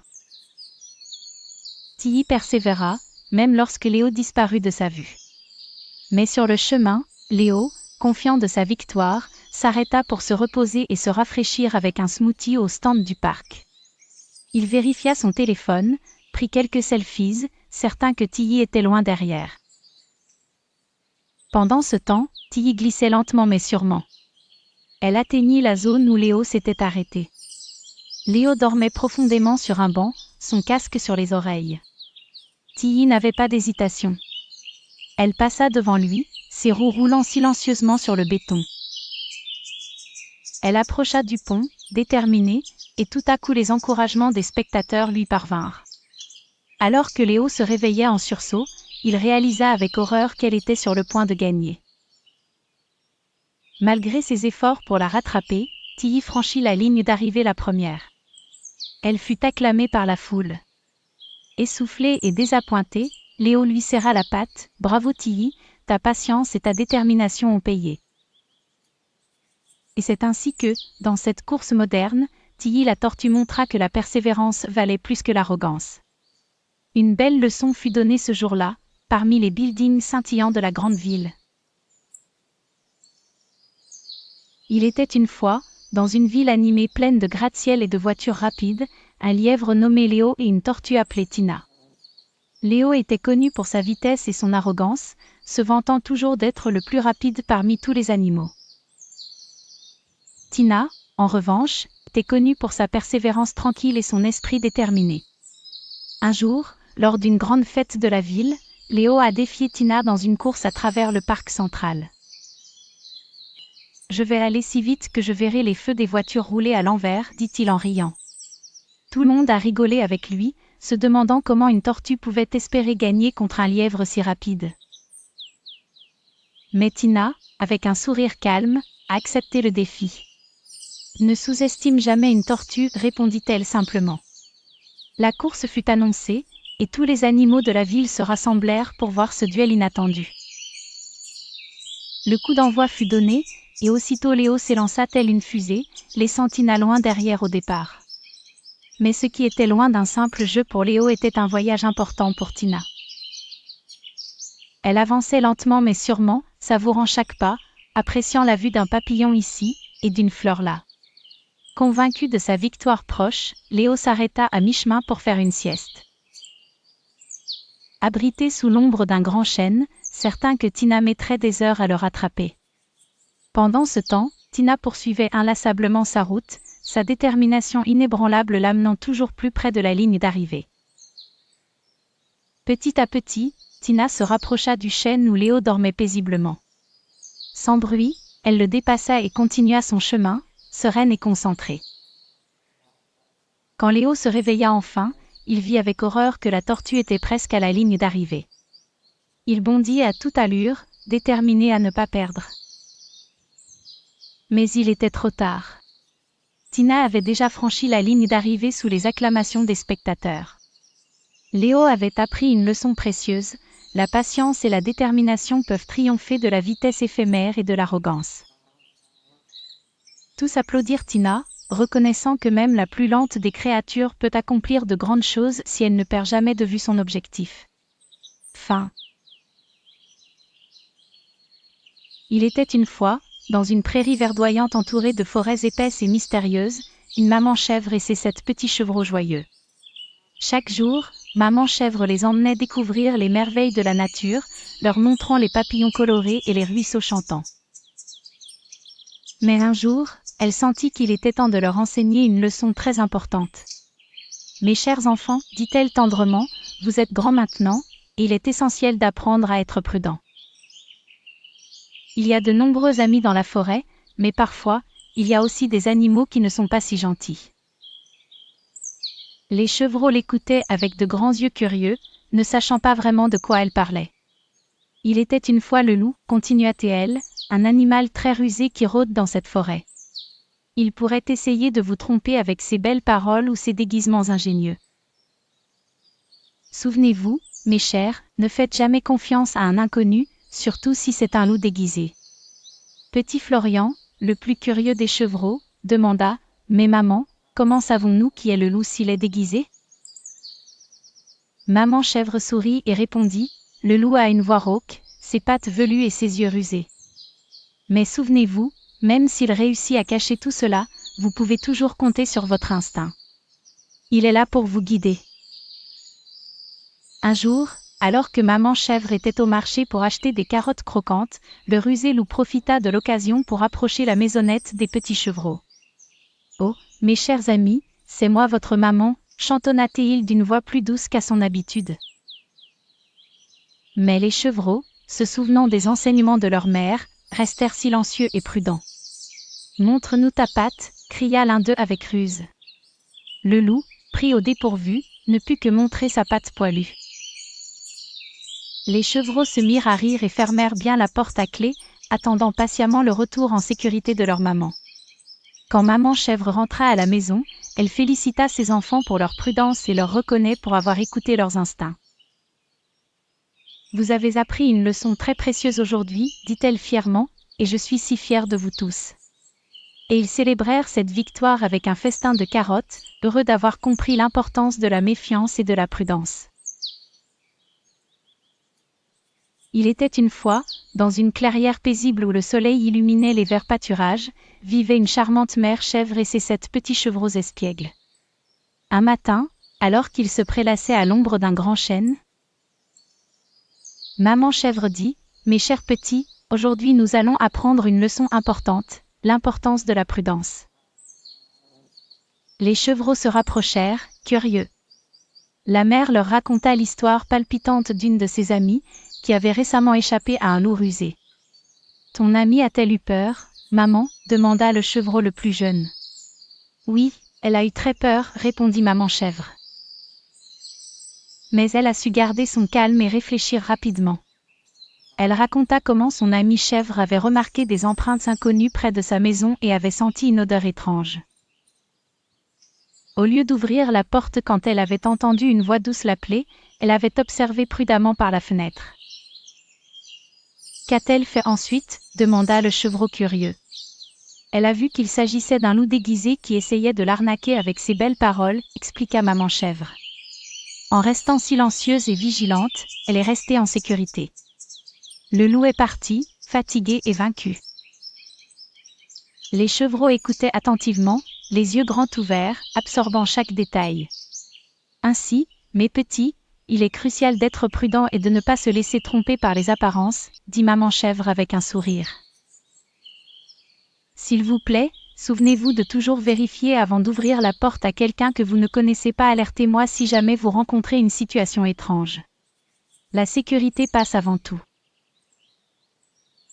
Tilly persévéra, même lorsque Léo disparut de sa vue. Mais sur le chemin, Léo, confiant de sa victoire, s'arrêta pour se reposer et se rafraîchir avec un smoothie au stand du parc. Il vérifia son téléphone, prit quelques selfies, certain que Tilly était loin derrière. Pendant ce temps, Tilly glissait lentement mais sûrement. Elle atteignit la zone où Léo s'était arrêté. Léo dormait profondément sur un banc, son casque sur les oreilles. Tilly n'avait pas d'hésitation. Elle passa devant lui, ses roues roulant silencieusement sur le béton. Elle approcha du pont, déterminée, et tout à coup les encouragements des spectateurs lui parvinrent. Alors que Léo se réveillait en sursaut, il réalisa avec horreur qu'elle était sur le point de gagner. Malgré ses efforts pour la rattraper, Tilly franchit la ligne d'arrivée la première. Elle fut acclamée par la foule. Essoufflée et désappointée, Léo lui serra la patte. « Bravo Tilly, ta patience et ta détermination ont payé. » Et c'est ainsi que, dans cette course moderne, Tilly la tortue montra que la persévérance valait plus que l'arrogance. Une belle leçon fut donnée ce jour-là, parmi les buildings scintillants de la grande ville. Il était une fois, dans une ville animée pleine de gratte-ciel et de voitures rapides, un lièvre nommé Léo et une tortue appelée Tina. Léo était connu pour sa vitesse et son arrogance, se vantant toujours d'être le plus rapide parmi tous les animaux. Tina, en revanche, était connue pour sa persévérance tranquille et son esprit déterminé. Un jour, lors d'une grande fête de la ville, Léo a défié Tina dans une course à travers le parc central. « Je vais aller si vite que je verrai les feux des voitures rouler à l'envers, » dit-il en riant. Tout le monde a rigolé avec lui, se demandant comment une tortue pouvait espérer gagner contre un lièvre si rapide. Mais Tina, avec un sourire calme, a accepté le défi. « Ne sous-estime jamais une tortue, » répondit-elle simplement. La course fut annoncée, et tous les animaux de la ville se rassemblèrent pour voir ce duel inattendu. Le coup d'envoi fut donné, et aussitôt Léo s'élança telle une fusée, laissant Tina loin derrière au départ. Mais ce qui était loin d'un simple jeu pour Léo était un voyage important pour Tina. Elle avançait lentement mais sûrement, savourant chaque pas, appréciant la vue d'un papillon ici, et d'une fleur là. Convaincu de sa victoire proche, Léo s'arrêta à mi-chemin pour faire une sieste. Abrité sous l'ombre d'un grand chêne, certain que Tina mettrait des heures à le rattraper. Pendant ce temps, Tina poursuivait inlassablement sa route, sa détermination inébranlable l'amenant toujours plus près de la ligne d'arrivée. Petit à petit, Tina se rapprocha du chêne où Léo dormait paisiblement. Sans bruit, elle le dépassa et continua son chemin, sereine et concentrée. Quand Léo se réveilla enfin, il vit avec horreur que la tortue était presque à la ligne d'arrivée. Il bondit à toute allure, déterminé à ne pas perdre. Mais il était trop tard. Tina avait déjà franchi la ligne d'arrivée sous les acclamations des spectateurs. Léo avait appris une leçon précieuse, la patience et la détermination peuvent triompher de la vitesse éphémère et de l'arrogance. Tous applaudirent Tina, reconnaissant que même la plus lente des créatures peut accomplir de grandes choses si elle ne perd jamais de vue son objectif. Fin. Il était une fois, dans une prairie verdoyante entourée de forêts épaisses et mystérieuses, une maman chèvre et ses 7 petits chevreaux joyeux. Chaque jour, maman chèvre les emmenait découvrir les merveilles de la nature, leur montrant les papillons colorés et les ruisseaux chantants. Mais un jour, elle sentit qu'il était temps de leur enseigner une leçon très importante. « Mes chers enfants, dit-elle tendrement, vous êtes grands maintenant, et il est essentiel d'apprendre à être prudent. Il y a de nombreux amis dans la forêt, mais parfois, il y a aussi des animaux qui ne sont pas si gentils. » Les chevreaux l'écoutaient avec de grands yeux curieux, ne sachant pas vraiment de quoi elle parlait. « Il était une fois le loup, continua-t-elle, un animal très rusé qui rôde dans cette forêt. Il pourrait essayer de vous tromper avec ses belles paroles ou ses déguisements ingénieux. Souvenez-vous, mes chers, ne faites jamais confiance à un inconnu, surtout si c'est un loup déguisé. Petit Florian, le plus curieux des chevreaux, demanda « Mais maman, comment savons-nous qui est le loup s'il est déguisé ?» Maman chèvre sourit et répondit « Le loup a une voix rauque, ses pattes velues et ses yeux rusés. Mais souvenez-vous, même s'il réussit à cacher tout cela, vous pouvez toujours compter sur votre instinct. Il est là pour vous guider. » Un jour, alors que maman chèvre était au marché pour acheter des carottes croquantes, le rusé loup profita de l'occasion pour approcher la maisonnette des petits chevreaux. « Oh, mes chers amis, c'est moi votre maman », chantonna-t-il d'une voix plus douce qu'à son habitude. Mais les chevreaux, se souvenant des enseignements de leur mère, restèrent silencieux et prudents. « Montre-nous ta patte », cria l'un d'eux avec ruse. Le loup, pris au dépourvu, ne put que montrer sa patte poilue. Les chevreaux se mirent à rire et fermèrent bien la porte à clé, attendant patiemment le retour en sécurité de leur maman. Quand maman chèvre rentra à la maison, elle félicita ses enfants pour leur prudence et leur reconnaît pour avoir écouté leurs instincts. « Vous avez appris une leçon très précieuse aujourd'hui, dit-elle fièrement, et je suis si fière de vous tous. » Et ils célébrèrent cette victoire avec un festin de carottes, heureux d'avoir compris l'importance de la méfiance et de la prudence. Il était une fois, dans une clairière paisible où le soleil illuminait les verts pâturages, vivait une charmante mère chèvre et ses 7 petits chevreaux espiègles. Un matin, alors qu'ils se prélassaient à l'ombre d'un grand chêne, maman chèvre dit « Mes chers petits, aujourd'hui nous allons apprendre une leçon importante, l'importance de la prudence. » Les chevreaux se rapprochèrent, curieux. La mère leur raconta l'histoire palpitante d'une de ses amies, qui avait récemment échappé à un loup rusé. « Ton amie a-t-elle eu peur, maman ?» demanda le chevreau le plus jeune. « Oui, elle a eu très peur, » répondit maman chèvre. Mais elle a su garder son calme et réfléchir rapidement. Elle raconta comment son amie chèvre avait remarqué des empreintes inconnues près de sa maison et avait senti une odeur étrange. Au lieu d'ouvrir la porte quand elle avait entendu une voix douce l'appeler, elle avait observé prudemment par la fenêtre. « Qu'a-t-elle fait ensuite ?» demanda le chevreau curieux. « Elle a vu qu'il s'agissait d'un loup déguisé qui essayait de l'arnaquer avec ses belles paroles, » expliqua maman chèvre. En restant silencieuse et vigilante, elle est restée en sécurité. Le loup est parti, fatigué et vaincu. Les chevreaux écoutaient attentivement, les yeux grands ouverts, absorbant chaque détail. Ainsi, mes petits, il est crucial d'être prudent et de ne pas se laisser tromper par les apparences, dit maman chèvre avec un sourire. S'il vous plaît, souvenez-vous de toujours vérifier avant d'ouvrir la porte à quelqu'un que vous ne connaissez pas. Alertez-moi si jamais vous rencontrez une situation étrange. La sécurité passe avant tout.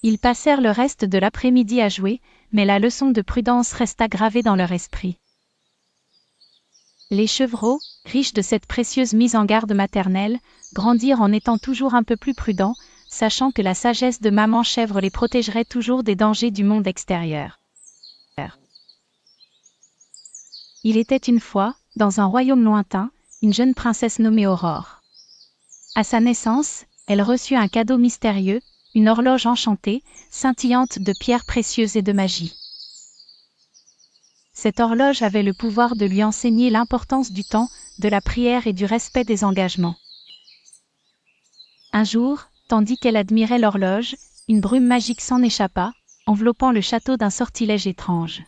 Ils passèrent le reste de l'après-midi à jouer, mais la leçon de prudence resta gravée dans leur esprit. Les chevreaux, riches de cette précieuse mise en garde maternelle, grandirent en étant toujours un peu plus prudents, sachant que la sagesse de maman chèvre les protégerait toujours des dangers du monde extérieur. Il était une fois, dans un royaume lointain, une jeune princesse nommée Aurore. À sa naissance, elle reçut un cadeau mystérieux, une horloge enchantée, scintillante de pierres précieuses et de magie. Cette horloge avait le pouvoir de lui enseigner l'importance du temps, de la prière et du respect des engagements. Un jour, tandis qu'elle admirait l'horloge, une brume magique s'en échappa, enveloppant le château d'un sortilège étrange.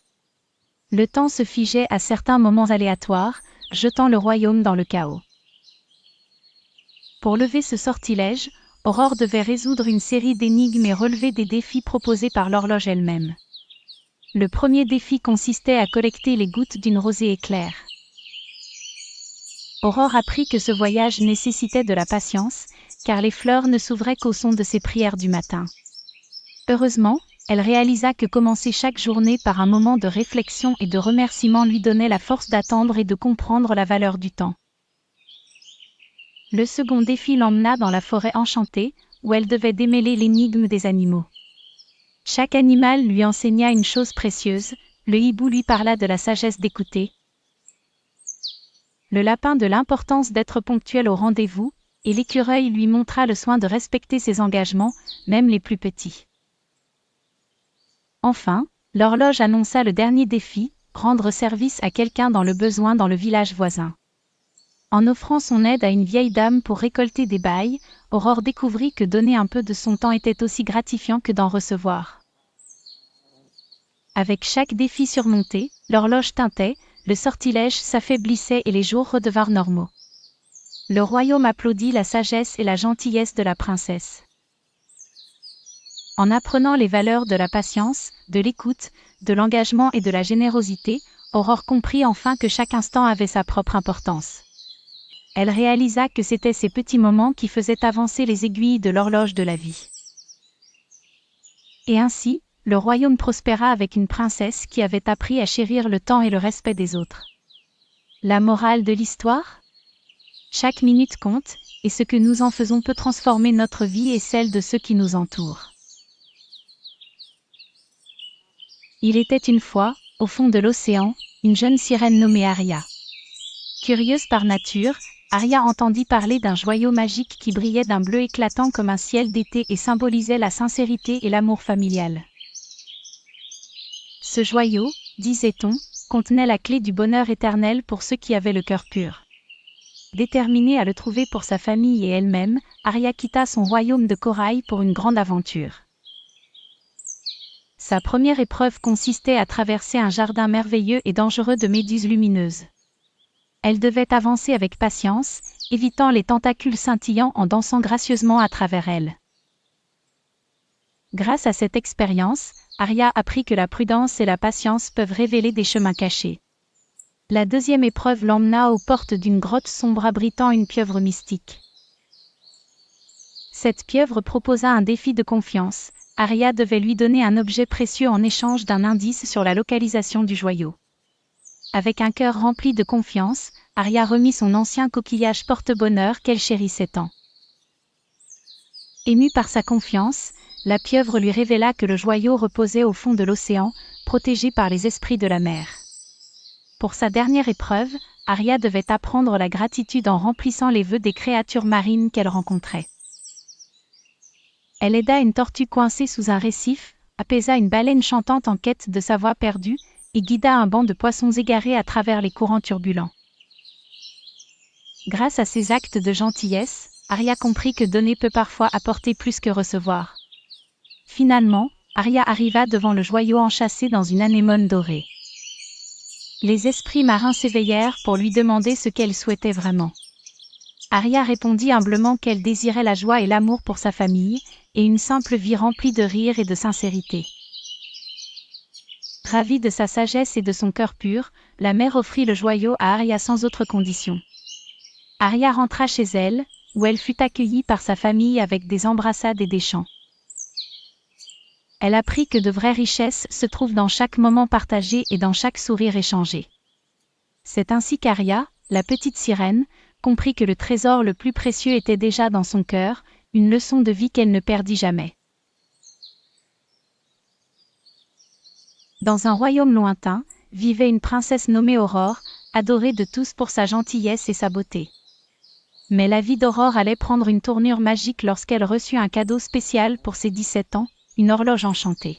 Le temps se figeait à certains moments aléatoires, jetant le royaume dans le chaos. Pour lever ce sortilège, Aurore devait résoudre une série d'énigmes et relever des défis proposés par l'horloge elle-même. Le premier défi consistait à collecter les gouttes d'une rosée éclair. Aurore apprit que ce voyage nécessitait de la patience, car les fleurs ne s'ouvraient qu'au son de ses prières du matin. Heureusement, elle réalisa que commencer chaque journée par un moment de réflexion et de remerciement lui donnait la force d'attendre et de comprendre la valeur du temps. Le second défi l'emmena dans la forêt enchantée, où elle devait démêler l'énigme des animaux. Chaque animal lui enseigna une chose précieuse, le hibou lui parla de la sagesse d'écouter, le lapin de l'importance d'être ponctuel au rendez-vous, et l'écureuil lui montra le soin de respecter ses engagements, même les plus petits. Enfin, l'horloge annonça le dernier défi, rendre service à quelqu'un dans le besoin dans le village voisin. En offrant son aide à une vieille dame pour récolter des bailles, Aurore découvrit que donner un peu de son temps était aussi gratifiant que d'en recevoir. Avec chaque défi surmonté, l'horloge tintait, le sortilège s'affaiblissait et les jours redevinrent normaux. Le royaume applaudit la sagesse et la gentillesse de la princesse. En apprenant les valeurs de la patience, de l'écoute, de l'engagement et de la générosité, Aurore comprit enfin que chaque instant avait sa propre importance. Elle réalisa que c'étaient ces petits moments qui faisaient avancer les aiguilles de l'horloge de la vie. Et ainsi, le royaume prospéra avec une princesse qui avait appris à chérir le temps et le respect des autres. La morale de l'histoire ? Chaque minute compte, et ce que nous en faisons peut transformer notre vie et celle de ceux qui nous entourent. Il était une fois, au fond de l'océan, une jeune sirène nommée Aria. Curieuse par nature, Aria entendit parler d'un joyau magique qui brillait d'un bleu éclatant comme un ciel d'été et symbolisait la sincérité et l'amour familial. Ce joyau, disait-on, contenait la clé du bonheur éternel pour ceux qui avaient le cœur pur. Déterminée à le trouver pour sa famille et elle-même, Aria quitta son royaume de corail pour une grande aventure. Sa première épreuve consistait à traverser un jardin merveilleux et dangereux de méduses lumineuses. Elle devait avancer avec patience, évitant les tentacules scintillants en dansant gracieusement à travers elle. Grâce à cette expérience, Aria apprit que la prudence et la patience peuvent révéler des chemins cachés. La deuxième épreuve l'emmena aux portes d'une grotte sombre abritant une pieuvre mystique. Cette pieuvre proposa un défi de confiance. Aria devait lui donner un objet précieux en échange d'un indice sur la localisation du joyau. Avec un cœur rempli de confiance, Aria remit son ancien coquillage porte-bonheur qu'elle chérissait tant. Émue par sa confiance, la pieuvre lui révéla que le joyau reposait au fond de l'océan, protégé par les esprits de la mer. Pour sa dernière épreuve, Aria devait apprendre la gratitude en remplissant les vœux des créatures marines qu'elle rencontrait. Elle aida une tortue coincée sous un récif, apaisa une baleine chantante en quête de sa voix perdue, et guida un banc de poissons égarés à travers les courants turbulents. Grâce à ces actes de gentillesse, Aria comprit que donner peut parfois apporter plus que recevoir. Finalement, Aria arriva devant le joyau enchâssé dans une anémone dorée. Les esprits marins s'éveillèrent pour lui demander ce qu'elle souhaitait vraiment. Aria répondit humblement qu'elle désirait la joie et l'amour pour sa famille, et une simple vie remplie de rire et de sincérité. Ravie de sa sagesse et de son cœur pur, la mère offrit le joyau à Aria sans autre condition. Aria rentra chez elle, où elle fut accueillie par sa famille avec des embrassades et des chants. Elle apprit que de vraies richesses se trouvent dans chaque moment partagé et dans chaque sourire échangé. C'est ainsi qu'Aria, la petite sirène, comprit que le trésor le plus précieux était déjà dans son cœur, une leçon de vie qu'elle ne perdit jamais. Dans un royaume lointain, vivait une princesse nommée Aurore, adorée de tous pour sa gentillesse et sa beauté. Mais la vie d'Aurore allait prendre une tournure magique lorsqu'elle reçut un cadeau spécial pour ses 17 ans, une horloge enchantée.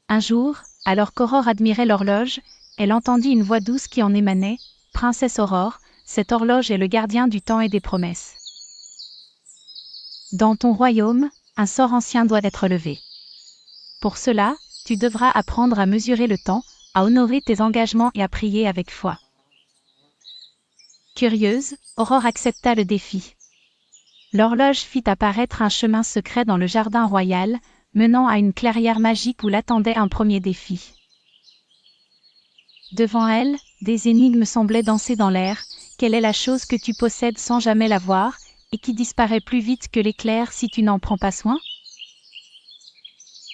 Un jour, alors qu'Aurore admirait l'horloge, elle entendit une voix douce qui en émanait, « Princesse Aurore, cette horloge est le gardien du temps et des promesses. Dans ton royaume, un sort ancien doit être levé. Pour cela, tu devras apprendre à mesurer le temps, à honorer tes engagements et à prier avec foi. » Curieuse, Aurore accepta le défi. L'horloge fit apparaître un chemin secret dans le jardin royal, menant à une clairière magique où l'attendait un premier défi. Devant elle, des énigmes semblaient danser dans l'air. Quelle est la chose que tu possèdes sans jamais la voir, et qui disparaît plus vite que l'éclair si tu n'en prends pas soin ?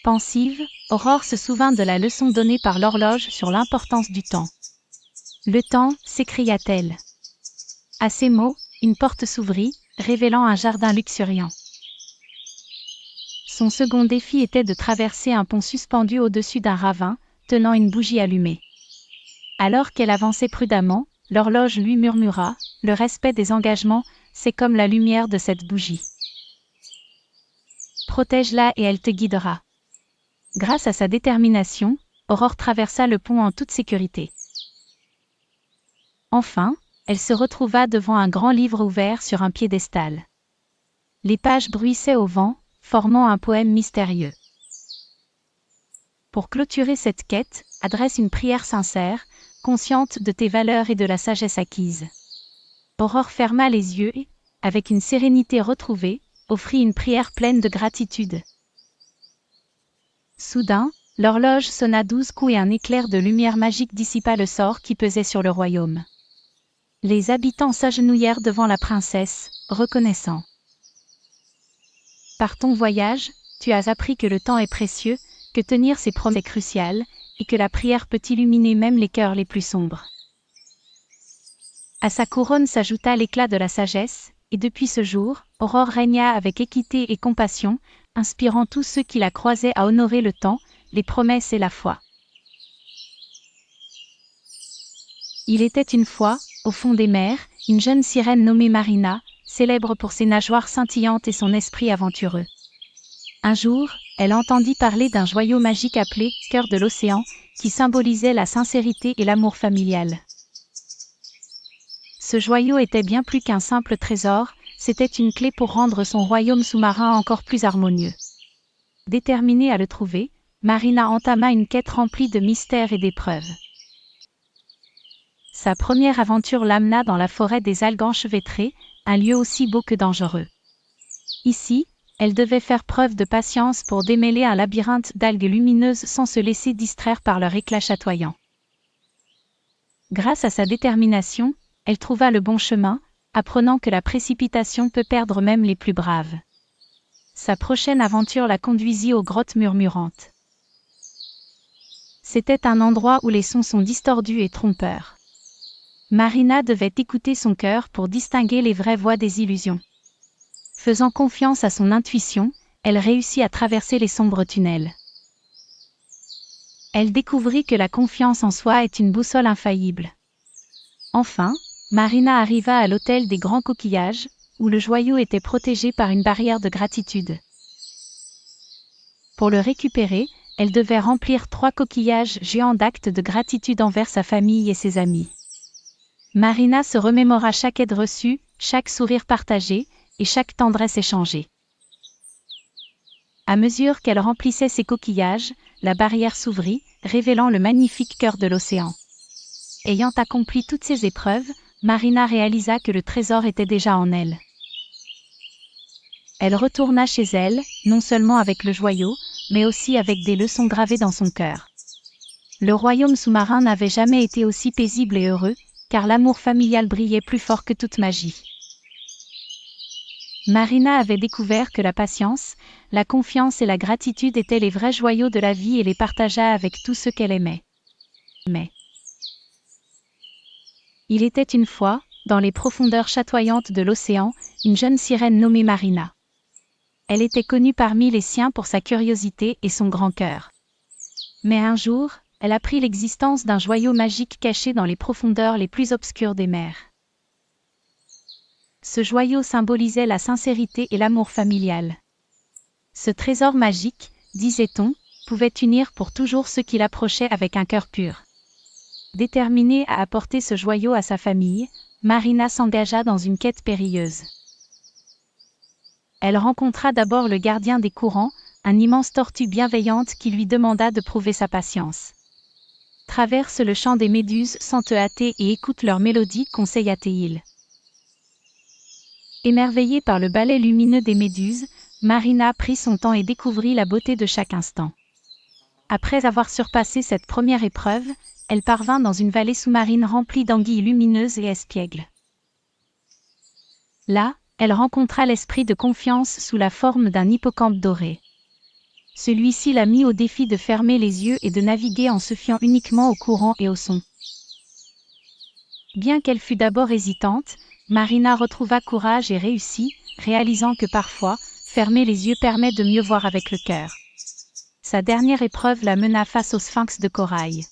Pensive, Aurore se souvint de la leçon donnée par l'horloge sur l'importance du temps. « Le temps !» s'écria-t-elle. À ces mots, une porte s'ouvrit, révélant un jardin luxuriant. Son second défi était de traverser un pont suspendu au-dessus d'un ravin, tenant une bougie allumée. Alors qu'elle avançait prudemment, l'horloge lui murmura « Le respect des engagements, c'est comme la lumière de cette bougie. Protège-la et elle te guidera. Grâce à sa détermination, Aurore traversa le pont en toute sécurité. Enfin, elle se retrouva devant un grand livre ouvert sur un piédestal. Les pages bruissaient au vent, formant un poème mystérieux. Pour clôturer cette quête, adresse une prière sincère, consciente de tes valeurs et de la sagesse acquise. Aurore ferma les yeux et, avec une sérénité retrouvée, offrit une prière pleine de gratitude. Soudain, l'horloge sonna 12 coups et un éclair de lumière magique dissipa le sort qui pesait sur le royaume. Les habitants s'agenouillèrent devant la princesse, reconnaissant. Par ton voyage, tu as appris que le temps est précieux, que tenir ses promesses est crucial, et que la prière peut illuminer même les cœurs les plus sombres. À sa couronne s'ajouta l'éclat de la sagesse, et depuis ce jour, Aurore régna avec équité et compassion, inspirant tous ceux qui la croisaient à honorer le temps, les promesses et la foi. Il était une fois, au fond des mers, une jeune sirène nommée Marina, célèbre pour ses nageoires scintillantes et son esprit aventureux. Un jour, elle entendit parler d'un joyau magique appelé « Cœur de l'océan », qui symbolisait la sincérité et l'amour familial. Ce joyau était bien plus qu'un simple trésor, c'était une clé pour rendre son royaume sous-marin encore plus harmonieux. Déterminée à le trouver, Marina entama une quête remplie de mystères et d'épreuves. Sa première aventure l'amena dans la forêt des algues enchevêtrées, un lieu aussi beau que dangereux. Ici, elle devait faire preuve de patience pour démêler un labyrinthe d'algues lumineuses sans se laisser distraire par leur éclat chatoyant. Grâce à sa détermination, elle trouva le bon chemin, apprenant que la précipitation peut perdre même les plus braves. Sa prochaine aventure la conduisit aux grottes murmurantes. C'était un endroit où les sons sont distordus et trompeurs. Marina devait écouter son cœur pour distinguer les vraies voix des illusions. Faisant confiance à son intuition, elle réussit à traverser les sombres tunnels. Elle découvrit que la confiance en soi est une boussole infaillible. Enfin, Marina arriva à l'hôtel des grands coquillages, où le joyau était protégé par une barrière de gratitude. Pour le récupérer, elle devait remplir 3 coquillages géants d'actes de gratitude envers sa famille et ses amis. Marina se remémora chaque aide reçue, chaque sourire partagé, et chaque tendresse échangée. À mesure qu'elle remplissait ses coquillages, la barrière s'ouvrit, révélant le magnifique cœur de l'océan. Ayant accompli toutes ces épreuves, Marina réalisa que le trésor était déjà en elle. Elle retourna chez elle, non seulement avec le joyau, mais aussi avec des leçons gravées dans son cœur. Le royaume sous-marin n'avait jamais été aussi paisible et heureux, car l'amour familial brillait plus fort que toute magie. Marina avait découvert que la patience, la confiance et la gratitude étaient les vrais joyaux de la vie et les partagea avec tous ceux qu'elle aimait. Mais il était une fois, dans les profondeurs chatoyantes de l'océan, une jeune sirène nommée Marina. Elle était connue parmi les siens pour sa curiosité et son grand cœur. Mais un jour, elle apprit l'existence d'un joyau magique caché dans les profondeurs les plus obscures des mers. Ce joyau symbolisait la sincérité et l'amour familial. Ce trésor magique, disait-on, pouvait unir pour toujours ceux qui l'approchaient avec un cœur pur. Déterminée à apporter ce joyau à sa famille, Marina s'engagea dans une quête périlleuse. Elle rencontra d'abord le gardien des courants, un immense tortue bienveillante qui lui demanda de prouver sa patience. Traverse le champ des méduses sans te hâter et écoute leur mélodie, conseilla-t-il. Émerveillée par le ballet lumineux des méduses, Marina prit son temps et découvrit la beauté de chaque instant. Après avoir surpassé cette première épreuve, elle parvint dans une vallée sous-marine remplie d'anguilles lumineuses et espiègles. Là, elle rencontra l'esprit de confiance sous la forme d'un hippocampe doré. Celui-ci la mit au défi de fermer les yeux et de naviguer en se fiant uniquement au courant et au son. Bien qu'elle fût d'abord hésitante, Marina retrouva courage et réussit, réalisant que parfois, fermer les yeux permet de mieux voir avec le cœur. Sa dernière épreuve la mena face au sphinx de corail.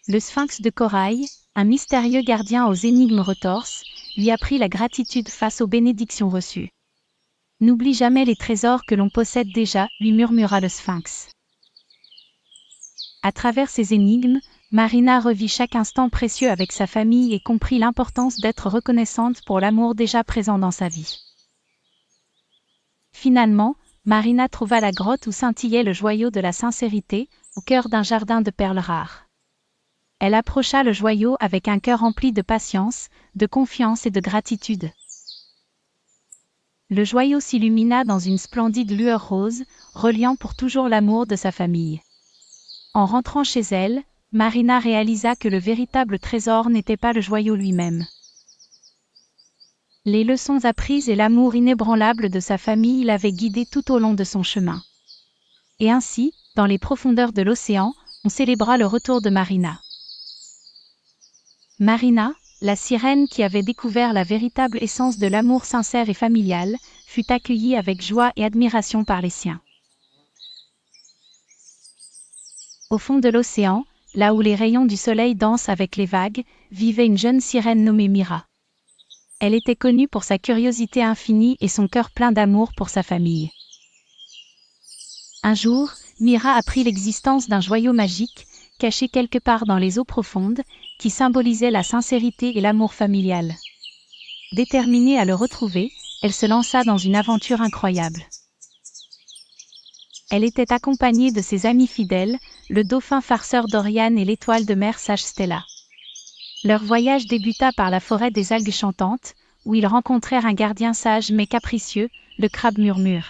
Le sphinx de corail, un mystérieux gardien aux énigmes retorses, lui apprit la gratitude face aux bénédictions reçues. N'oublie jamais les trésors que l'on possède déjà, lui murmura le sphinx. À travers ces énigmes, Marina revit chaque instant précieux avec sa famille et comprit l'importance d'être reconnaissante pour l'amour déjà présent dans sa vie. Finalement, Marina trouva la grotte où scintillait le joyau de la sincérité, au cœur d'un jardin de perles rares. Elle approcha le joyau avec un cœur rempli de patience, de confiance et de gratitude. Le joyau s'illumina dans une splendide lueur rose, reliant pour toujours l'amour de sa famille. En rentrant chez elle, Marina réalisa que le véritable trésor n'était pas le joyau lui-même. Les leçons apprises et l'amour inébranlable de sa famille l'avaient guidée tout au long de son chemin. Et ainsi, dans les profondeurs de l'océan, on célébra le retour de Marina. Marina, la sirène qui avait découvert la véritable essence de l'amour sincère et familial, fut accueillie avec joie et admiration par les siens. Au fond de l'océan, là où les rayons du soleil dansent avec les vagues, vivait une jeune sirène nommée Mira. Elle était connue pour sa curiosité infinie et son cœur plein d'amour pour sa famille. Un jour, Mira apprit l'existence d'un joyau magique, caché quelque part dans les eaux profondes, qui symbolisait la sincérité et l'amour familial. Déterminée à le retrouver, elle se lança dans une aventure incroyable. Elle était accompagnée de ses amis fidèles, le dauphin farceur Dorian et l'étoile de mer sage Stella. Leur voyage débuta par la forêt des algues chantantes, où ils rencontrèrent un gardien sage mais capricieux, le crabe murmure.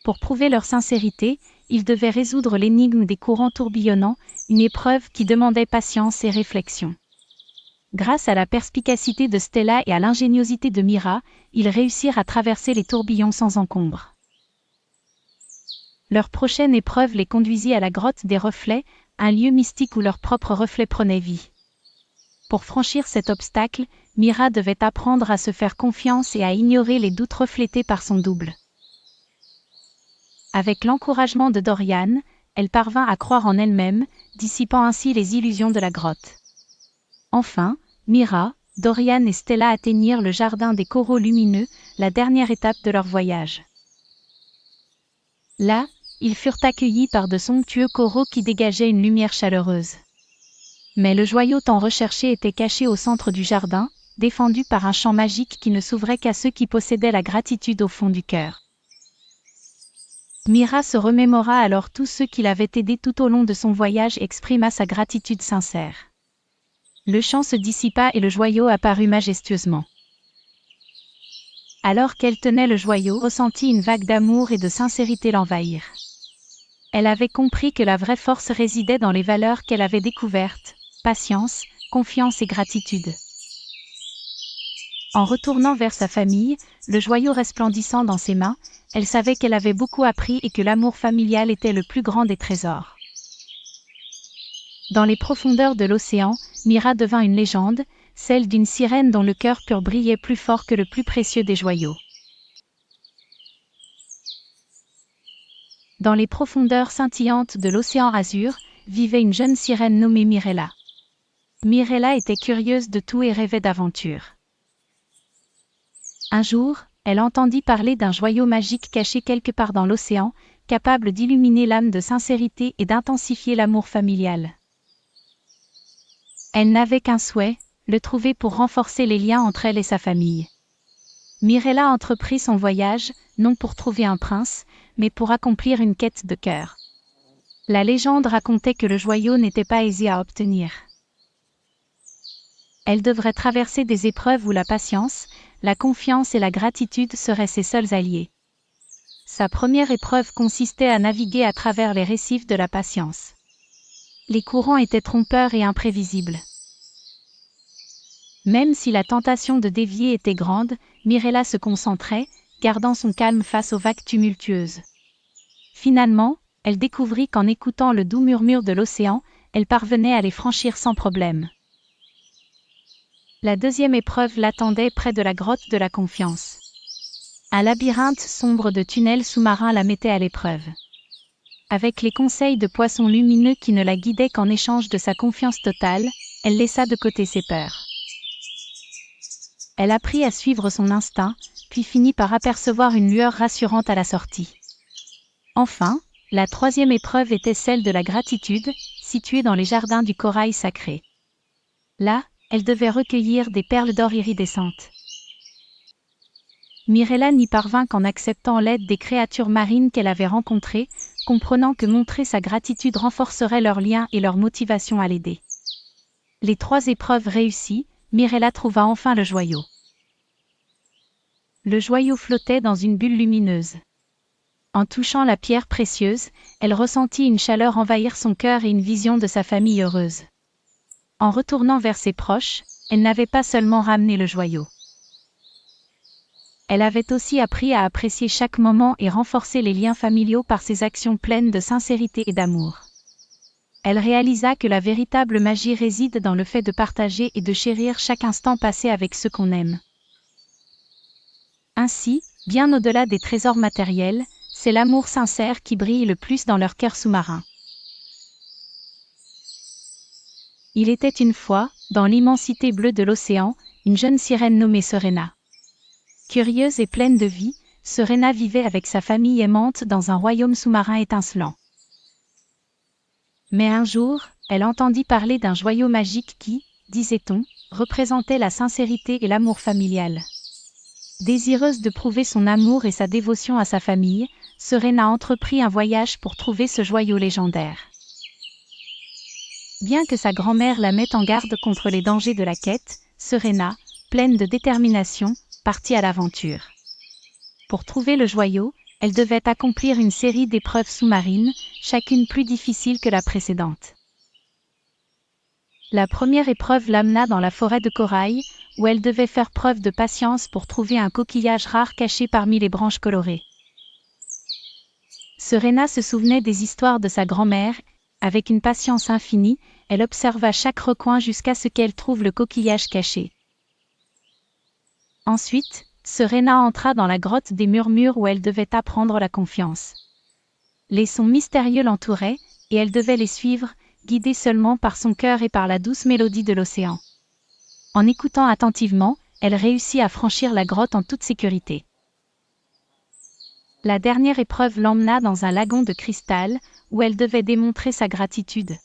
Pour prouver leur sincérité, ils devaient résoudre l'énigme des courants tourbillonnants, une épreuve qui demandait patience et réflexion. Grâce à la perspicacité de Stella et à l'ingéniosité de Mira, ils réussirent à traverser les tourbillons sans encombre. Leur prochaine épreuve les conduisit à la grotte des reflets, un lieu mystique où leur propre reflet prenait vie. Pour franchir cet obstacle, Mira devait apprendre à se faire confiance et à ignorer les doutes reflétés par son double. Avec l'encouragement de Dorian, elle parvint à croire en elle-même, dissipant ainsi les illusions de la grotte. Enfin, Mira, Dorian et Stella atteignirent le jardin des coraux lumineux, la dernière étape de leur voyage. Là, ils furent accueillis par de somptueux coraux qui dégageaient une lumière chaleureuse. Mais le joyau tant recherché était caché au centre du jardin, défendu par un champ magique qui ne s'ouvrait qu'à ceux qui possédaient la gratitude au fond du cœur. Mira se remémora alors tous ceux qui l'avaient aidé tout au long de son voyage et exprima sa gratitude sincère. Le champ se dissipa et le joyau apparut majestueusement. Alors qu'elle tenait le joyau, ressentit une vague d'amour et de sincérité l'envahir. Elle avait compris que la vraie force résidait dans les valeurs qu'elle avait découvertes, patience, confiance et gratitude. En retournant vers sa famille, le joyau resplendissant dans ses mains, elle savait qu'elle avait beaucoup appris et que l'amour familial était le plus grand des trésors. Dans les profondeurs de l'océan, Mira devint une légende, celle d'une sirène dont le cœur pur brillait plus fort que le plus précieux des joyaux. Dans les profondeurs scintillantes de l'océan azur, vivait une jeune sirène nommée Mirella. Mirella était curieuse de tout et rêvait d'aventure. Un jour, elle entendit parler d'un joyau magique caché quelque part dans l'océan, capable d'illuminer l'âme de sincérité et d'intensifier l'amour familial. Elle n'avait qu'un souhait, le trouver pour renforcer les liens entre elle et sa famille. Mirella entreprit son voyage, non pour trouver un prince, mais pour accomplir une quête de cœur. La légende racontait que le joyau n'était pas aisé à obtenir. Elle devrait traverser des épreuves où la patience, la confiance et la gratitude seraient ses seuls alliés. Sa première épreuve consistait à naviguer à travers les récifs de la patience. Les courants étaient trompeurs et imprévisibles. Même si la tentation de dévier était grande, Mirella se concentrait, gardant son calme face aux vagues tumultueuses. Finalement, elle découvrit qu'en écoutant le doux murmure de l'océan, elle parvenait à les franchir sans problème. La deuxième épreuve l'attendait près de la grotte de la confiance. Un labyrinthe sombre de tunnels sous-marins la mettait à l'épreuve. Avec les conseils de poissons lumineux qui ne la guidaient qu'en échange de sa confiance totale, elle laissa de côté ses peurs. Elle apprit à suivre son instinct, puis finit par apercevoir une lueur rassurante à la sortie. Enfin, la troisième épreuve était celle de la gratitude, située dans les jardins du corail sacré. Là, elle devait recueillir des perles d'or iridescentes. Mirella n'y parvint qu'en acceptant l'aide des créatures marines qu'elle avait rencontrées, comprenant que montrer sa gratitude renforcerait leur lien et leur motivation à l'aider. Les 3 épreuves réussies, Mirella trouva enfin le joyau. Le joyau flottait dans une bulle lumineuse. En touchant la pierre précieuse, elle ressentit une chaleur envahir son cœur et une vision de sa famille heureuse. En retournant vers ses proches, elle n'avait pas seulement ramené le joyau. Elle avait aussi appris à apprécier chaque moment et renforcer les liens familiaux par ses actions pleines de sincérité et d'amour. Elle réalisa que la véritable magie réside dans le fait de partager et de chérir chaque instant passé avec ceux qu'on aime. Ainsi, bien au-delà des trésors matériels, c'est l'amour sincère qui brille le plus dans leur cœur sous-marin. Il était une fois, dans l'immensité bleue de l'océan, une jeune sirène nommée Serena. Curieuse et pleine de vie, Serena vivait avec sa famille aimante dans un royaume sous-marin étincelant. Mais un jour, elle entendit parler d'un joyau magique qui, disait-on, représentait la sincérité et l'amour familial. Désireuse de prouver son amour et sa dévotion à sa famille, Serena entreprit un voyage pour trouver ce joyau légendaire. Bien que sa grand-mère la mette en garde contre les dangers de la quête, Serena, pleine de détermination, partit à l'aventure. Pour trouver le joyau, elle devait accomplir une série d'épreuves sous-marines, chacune plus difficile que la précédente. La première épreuve l'amena dans la forêt de corail, où elle devait faire preuve de patience pour trouver un coquillage rare caché parmi les branches colorées. Serena se souvenait des histoires de sa grand-mère. Avec une patience infinie, elle observa chaque recoin jusqu'à ce qu'elle trouve le coquillage caché. Ensuite, Serena entra dans la grotte des murmures où elle devait apprendre la confiance. Les sons mystérieux l'entouraient, et elle devait les suivre, guidée seulement par son cœur et par la douce mélodie de l'océan. En écoutant attentivement, elle réussit à franchir la grotte en toute sécurité. La dernière épreuve l'emmena dans un lagon de cristal, où elle devait démontrer sa gratitude.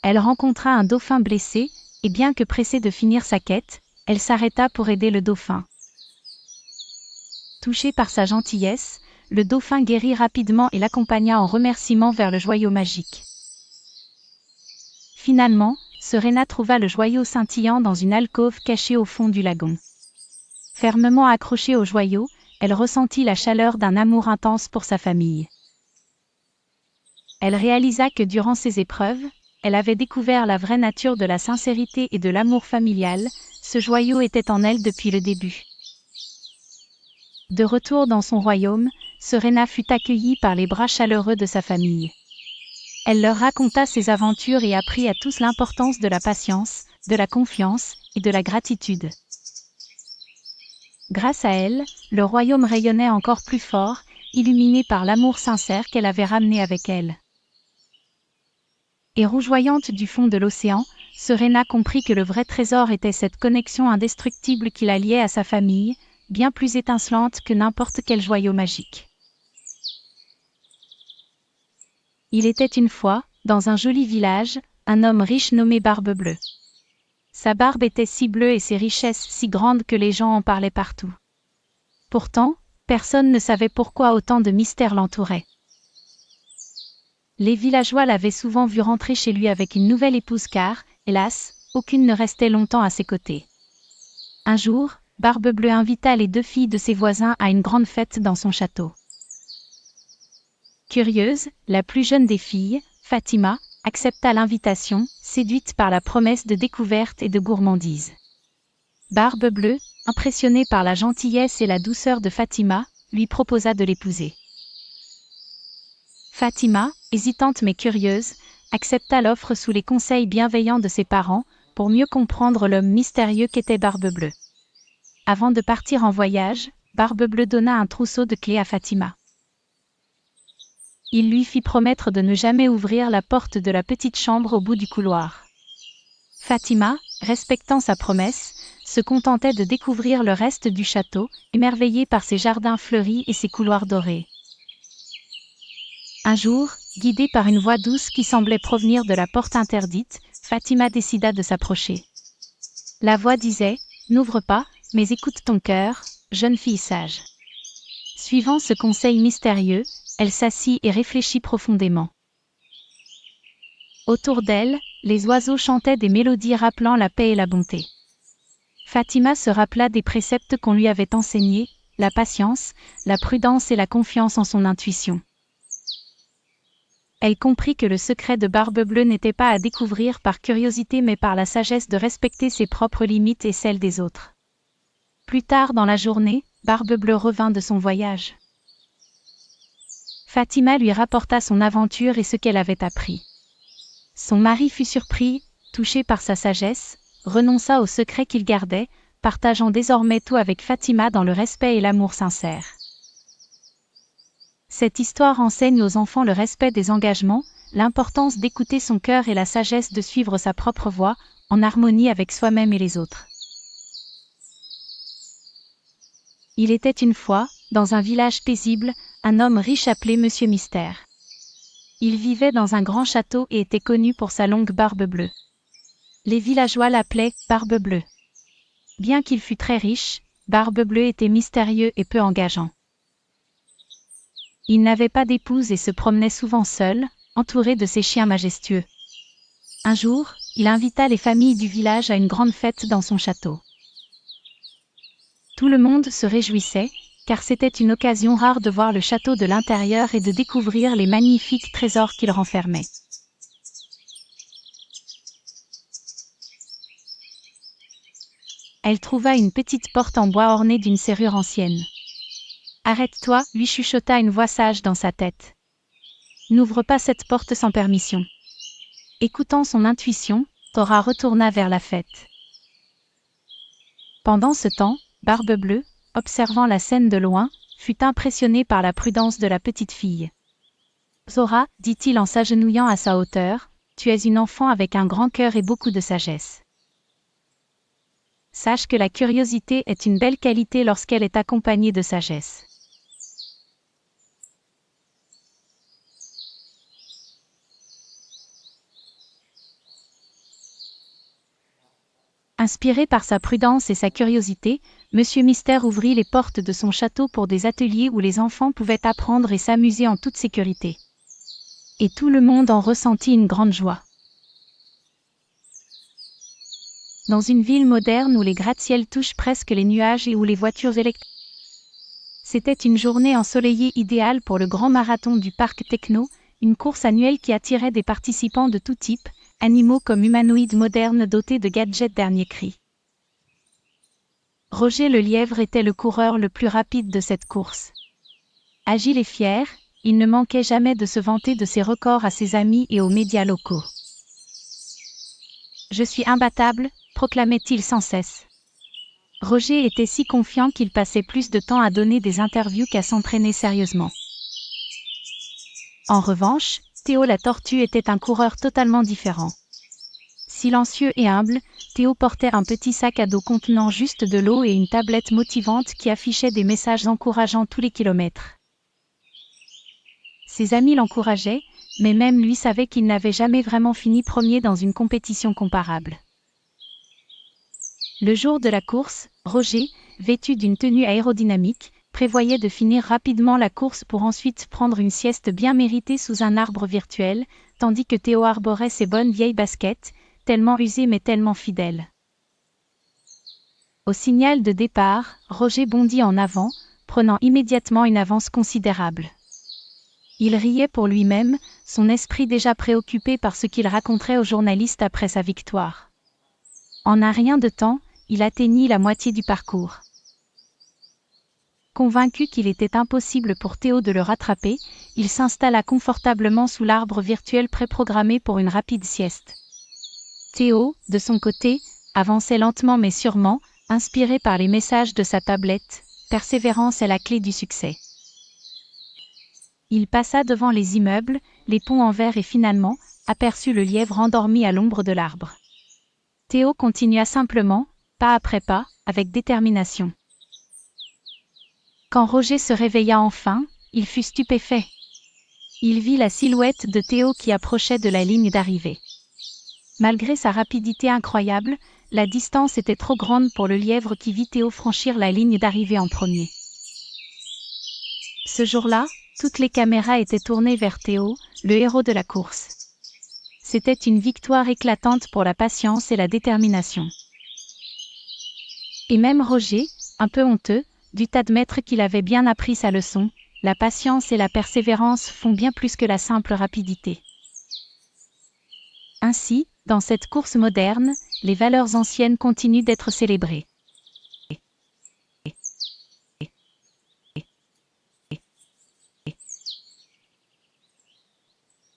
Elle rencontra un dauphin blessé, et bien que pressée de finir sa quête, elle s'arrêta pour aider le dauphin. Touché par sa gentillesse, le dauphin guérit rapidement et l'accompagna en remerciement vers le joyau magique. Finalement, Serena trouva le joyau scintillant dans une alcôve cachée au fond du lagon. Fermement accrochée au joyau, elle ressentit la chaleur d'un amour intense pour sa famille. Elle réalisa que durant ces épreuves, elle avait découvert la vraie nature de la sincérité et de l'amour familial, ce joyau était en elle depuis le début. De retour dans son royaume, Serena fut accueillie par les bras chaleureux de sa famille. Elle leur raconta ses aventures et apprit à tous l'importance de la patience, de la confiance et de la gratitude. Grâce à elle, le royaume rayonnait encore plus fort, illuminé par l'amour sincère qu'elle avait ramené avec elle. Et rougeoyante du fond de l'océan, Serena comprit que le vrai trésor était cette connexion indestructible qui la liait à sa famille, bien plus étincelante que n'importe quel joyau magique. Il était une fois, dans un joli village, un homme riche nommé Barbe-Bleue. Sa barbe était si bleue et ses richesses si grandes que les gens en parlaient partout. Pourtant, personne ne savait pourquoi autant de mystères l'entouraient. Les villageois l'avaient souvent vu rentrer chez lui avec une nouvelle épouse car, hélas, aucune ne restait longtemps à ses côtés. Un jour, Barbe-Bleue invita les 2 filles de ses voisins à une grande fête dans son château. Curieuse, la plus jeune des filles, Fatima, accepta l'invitation, séduite par la promesse de découverte et de gourmandise. Barbe-Bleue, impressionnée par la gentillesse et la douceur de Fatima, lui proposa de l'épouser. Fatima, hésitante mais curieuse, accepta l'offre sous les conseils bienveillants de ses parents, pour mieux comprendre l'homme mystérieux qu'était Barbe-Bleue. Avant de partir en voyage, Barbe-Bleue donna un trousseau de clés à Fatima. Il lui fit promettre de ne jamais ouvrir la porte de la petite chambre au bout du couloir. Fatima, respectant sa promesse, se contentait de découvrir le reste du château, émerveillée par ses jardins fleuris et ses couloirs dorés. Un jour, guidée par une voix douce qui semblait provenir de la porte interdite, Fatima décida de s'approcher. La voix disait « N'ouvre pas, mais écoute ton cœur, jeune fille sage. » Suivant ce conseil mystérieux, elle s'assit et réfléchit profondément. Autour d'elle, les oiseaux chantaient des mélodies rappelant la paix et la bonté. Fatima se rappela des préceptes qu'on lui avait enseignés, la patience, la prudence et la confiance en son intuition. Elle comprit que le secret de Barbe Bleue n'était pas à découvrir par curiosité mais par la sagesse de respecter ses propres limites et celles des autres. Plus tard dans la journée, Barbe Bleue revint de son voyage. Fatima lui rapporta son aventure et ce qu'elle avait appris. Son mari fut surpris, touché par sa sagesse, renonça au secret qu'il gardait, partageant désormais tout avec Fatima dans le respect et l'amour sincère. Cette histoire enseigne aux enfants le respect des engagements, l'importance d'écouter son cœur et la sagesse de suivre sa propre voie, en harmonie avec soi-même et les autres. Il était une fois, dans un village paisible, un homme riche appelé Monsieur Mystère. Il vivait dans un grand château et était connu pour sa longue barbe bleue. Les villageois l'appelaient Barbe Bleue. Bien qu'il fût très riche, Barbe Bleue était mystérieux et peu engageant. Il n'avait pas d'épouse et se promenait souvent seul, entouré de ses chiens majestueux. Un jour, il invita les familles du village à une grande fête dans son château. Tout le monde se réjouissait, car c'était une occasion rare de voir le château de l'intérieur et de découvrir les magnifiques trésors qu'il renfermait. Elle trouva une petite porte en bois ornée d'une serrure ancienne. « Arrête-toi » lui chuchota une voix sage dans sa tête. « N'ouvre pas cette porte sans permission. » Écoutant son intuition, Tora retourna vers la fête. Pendant ce temps, Barbe Bleue, observant la scène de loin, fut impressionnée par la prudence de la petite fille. « Zora, dit-il en s'agenouillant à sa hauteur, tu es une enfant avec un grand cœur et beaucoup de sagesse. Sache que la curiosité est une belle qualité lorsqu'elle est accompagnée de sagesse. » Inspiré par sa prudence et sa curiosité, Monsieur Mystère ouvrit les portes de son château pour des ateliers où les enfants pouvaient apprendre et s'amuser en toute sécurité. Et tout le monde en ressentit une grande joie. Dans une ville moderne où les gratte-ciels touchent presque les nuages et où les voitures électriques. C'était une journée ensoleillée idéale pour le grand marathon du parc Techno, une course annuelle qui attirait des participants de tout type, animaux comme humanoïdes modernes dotés de gadgets dernier cri. Roger le lièvre était le coureur le plus rapide de cette course. Agile et fier, il ne manquait jamais de se vanter de ses records à ses amis et aux médias locaux. « Je suis imbattable », proclamait-il sans cesse. Roger était si confiant qu'il passait plus de temps à donner des interviews qu'à s'entraîner sérieusement. En revanche, Théo la tortue était un coureur totalement différent. Silencieux et humble, Théo portait un petit sac à dos contenant juste de l'eau et une tablette motivante qui affichait des messages encourageants tous les kilomètres. Ses amis l'encourageaient, mais même lui savait qu'il n'avait jamais vraiment fini premier dans une compétition comparable. Le jour de la course, Roger, vêtu d'une tenue aérodynamique, prévoyait de finir rapidement la course pour ensuite prendre une sieste bien méritée sous un arbre virtuel, tandis que Théo arborait ses bonnes vieilles baskets, tellement usées mais tellement fidèles. Au signal de départ, Roger bondit en avant, prenant immédiatement une avance considérable. Il riait pour lui-même, son esprit déjà préoccupé par ce qu'il raconterait aux journalistes après sa victoire. En un rien de temps, il atteignit la moitié du parcours. Convaincu qu'il était impossible pour Théo de le rattraper, il s'installa confortablement sous l'arbre virtuel préprogrammé pour une rapide sieste. Théo, de son côté, avançait lentement mais sûrement, inspiré par les messages de sa tablette. Persévérance est la clé du succès. Il passa devant les immeubles, les ponts en verre et finalement, aperçut le lièvre endormi à l'ombre de l'arbre. Théo continua simplement, pas après pas, avec détermination. Quand Roger se réveilla enfin, il fut stupéfait. Il vit la silhouette de Théo qui approchait de la ligne d'arrivée. Malgré sa rapidité incroyable, la distance était trop grande pour le lièvre qui vit Théo franchir la ligne d'arrivée en premier. Ce jour-là, toutes les caméras étaient tournées vers Théo, le héros de la course. C'était une victoire éclatante pour la patience et la détermination. Et même Roger, un peu honteux, dut admettre qu'il avait bien appris sa leçon. La patience et la persévérance font bien plus que la simple rapidité. Ainsi, dans cette course moderne, les valeurs anciennes continuent d'être célébrées.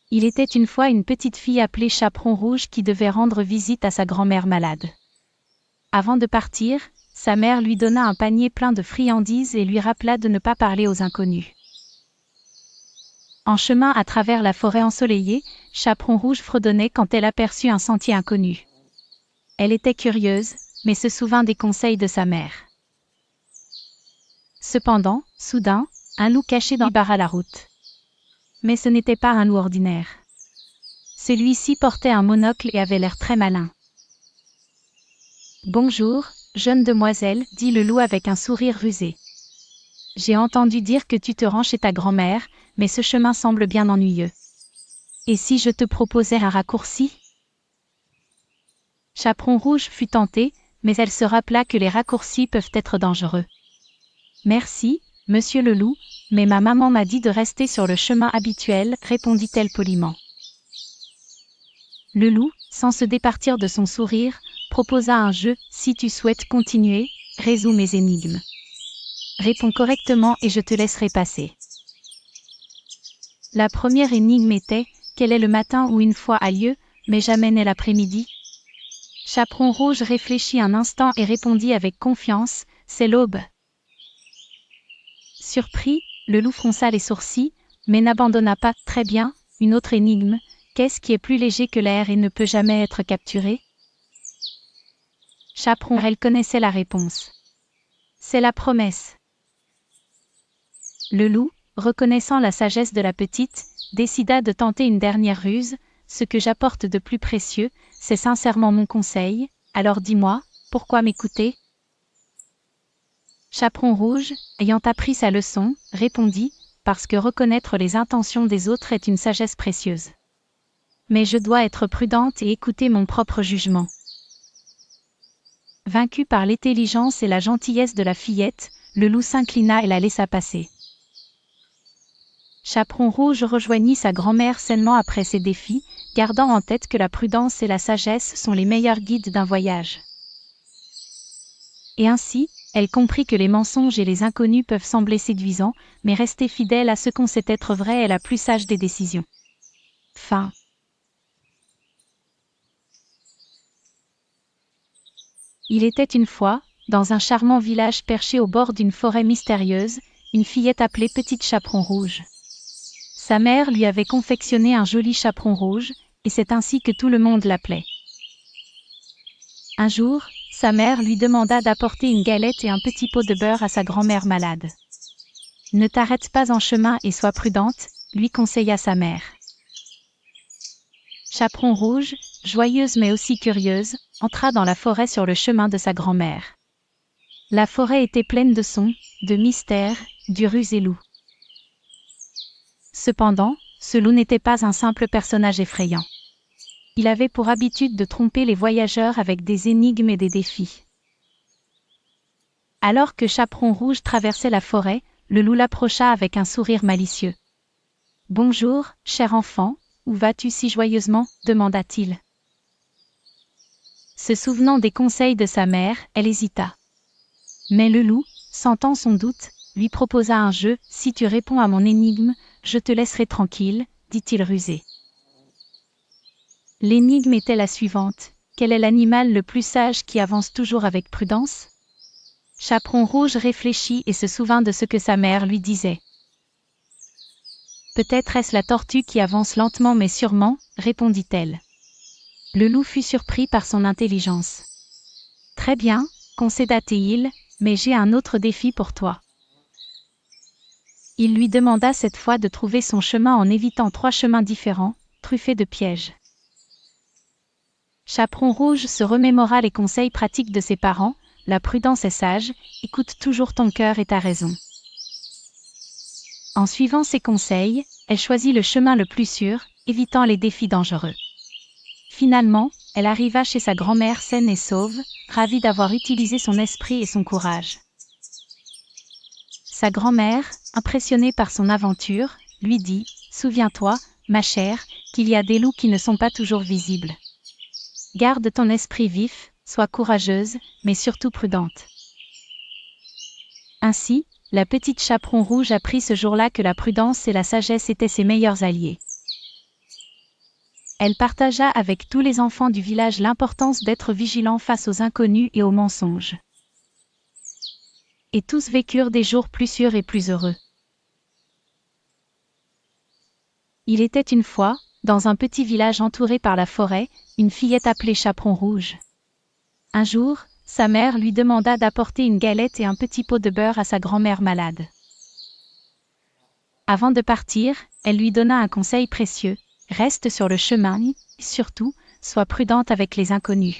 Il était une fois une petite fille appelée Chaperon Rouge qui devait rendre visite à sa grand-mère malade. Avant de partir, sa mère lui donna un panier plein de friandises et lui rappela de ne pas parler aux inconnus. En chemin à travers la forêt ensoleillée, Chaperon Rouge fredonnait quand elle aperçut un sentier inconnu. Elle était curieuse, mais se souvint des conseils de sa mère. Cependant, soudain, un loup caché dans barra la route. Mais ce n'était pas un loup ordinaire. Celui-ci portait un monocle et avait l'air très malin. « Bonjour, jeune demoiselle, dit le loup avec un sourire rusé. J'ai entendu dire que tu te rends chez ta grand-mère, mais ce chemin semble bien ennuyeux. Et si je te proposais un raccourci ? » Chaperon Rouge fut tentée, mais elle se rappela que les raccourcis peuvent être dangereux. « Merci, monsieur le loup, mais ma maman m'a dit de rester sur le chemin habituel, répondit-elle poliment. Le loup, sans se départir de son sourire, proposa un jeu. Si tu souhaites continuer, résous mes énigmes. Réponds correctement et je te laisserai passer. La première énigme était, quel est le matin où une fois a lieu, mais jamais n'est l'après-midi ? Chaperon Rouge réfléchit un instant et répondit avec confiance, c'est l'aube. Surpris, le loup fronça les sourcils, mais n'abandonna pas. Très bien, une autre énigme. Qu'est-ce qui est plus léger que l'air et ne peut jamais être capturé ? Chaperon, elle connaissait la réponse. C'est la promesse. Le loup, reconnaissant la sagesse de la petite, décida de tenter une dernière ruse. Ce que j'apporte de plus précieux, c'est sincèrement mon conseil, alors dis-moi, pourquoi m'écouter ? Chaperon Rouge, ayant appris sa leçon, répondit, parce que reconnaître les intentions des autres est une sagesse précieuse. Mais je dois être prudente et écouter mon propre jugement. Vaincu par l'intelligence et la gentillesse de la fillette, le loup s'inclina et la laissa passer. Chaperon Rouge rejoignit sa grand-mère sainement après ces défis, gardant en tête que la prudence et la sagesse sont les meilleurs guides d'un voyage. Et ainsi, elle comprit que les mensonges et les inconnus peuvent sembler séduisants, mais rester fidèle à ce qu'on sait être vrai est la plus sage des décisions. Fin. Il était une fois, dans un charmant village perché au bord d'une forêt mystérieuse, une fillette appelée Petite Chaperon Rouge. Sa mère lui avait confectionné un joli chaperon rouge, et c'est ainsi que tout le monde l'appelait. Un jour, sa mère lui demanda d'apporter une galette et un petit pot de beurre à sa grand-mère malade. « Ne t'arrête pas en chemin et sois prudente », lui conseilla sa mère. Chaperon Rouge, joyeuse mais aussi curieuse, entra dans la forêt sur le chemin de sa grand-mère. La forêt était pleine de sons, de mystères, d'urus et loups. Cependant, ce loup n'était pas un simple personnage effrayant. Il avait pour habitude de tromper les voyageurs avec des énigmes et des défis. Alors que Chaperon Rouge traversait la forêt, le loup l'approcha avec un sourire malicieux. « Bonjour, cher enfant, où vas-tu si joyeusement ?» demanda-t-il. Se souvenant des conseils de sa mère, elle hésita. Mais le loup, sentant son doute, lui proposa un jeu. « Si tu réponds à mon énigme, je te laisserai tranquille, » dit-il rusé. L'énigme était la suivante. Quel est l'animal le plus sage qui avance toujours avec prudence ? Chaperon Rouge réfléchit et se souvint de ce que sa mère lui disait. Peut-être est-ce la tortue qui avance lentement mais sûrement, répondit-elle. Le loup fut surpris par son intelligence. Très bien, concéda-t-il, mais j'ai un autre défi pour toi. Il lui demanda cette fois de trouver son chemin en évitant 3 chemins différents, truffés de pièges. Chaperon Rouge se remémora les conseils pratiques de ses parents, la prudence est sage, écoute toujours ton cœur et ta raison. En suivant ces conseils, elle choisit le chemin le plus sûr, évitant les défis dangereux. Finalement, elle arriva chez sa grand-mère saine et sauve, ravie d'avoir utilisé son esprit et son courage. Sa grand-mère, impressionnée par son aventure, lui dit « Souviens-toi, ma chère, qu'il y a des loups qui ne sont pas toujours visibles. Garde ton esprit vif, sois courageuse, mais surtout prudente. » Ainsi, la petite Chaperon Rouge apprit ce jour-là que la prudence et la sagesse étaient ses meilleurs alliés. Elle partagea avec tous les enfants du village l'importance d'être vigilants face aux inconnus et aux mensonges. Et tous vécurent des jours plus sûrs et plus heureux. Il était une fois, dans un petit village entouré par la forêt, une fillette appelée Chaperon Rouge. Un jour, sa mère lui demanda d'apporter une galette et un petit pot de beurre à sa grand-mère malade. Avant de partir, elle lui donna un conseil précieux, reste sur le chemin et, surtout, sois prudente avec les inconnus.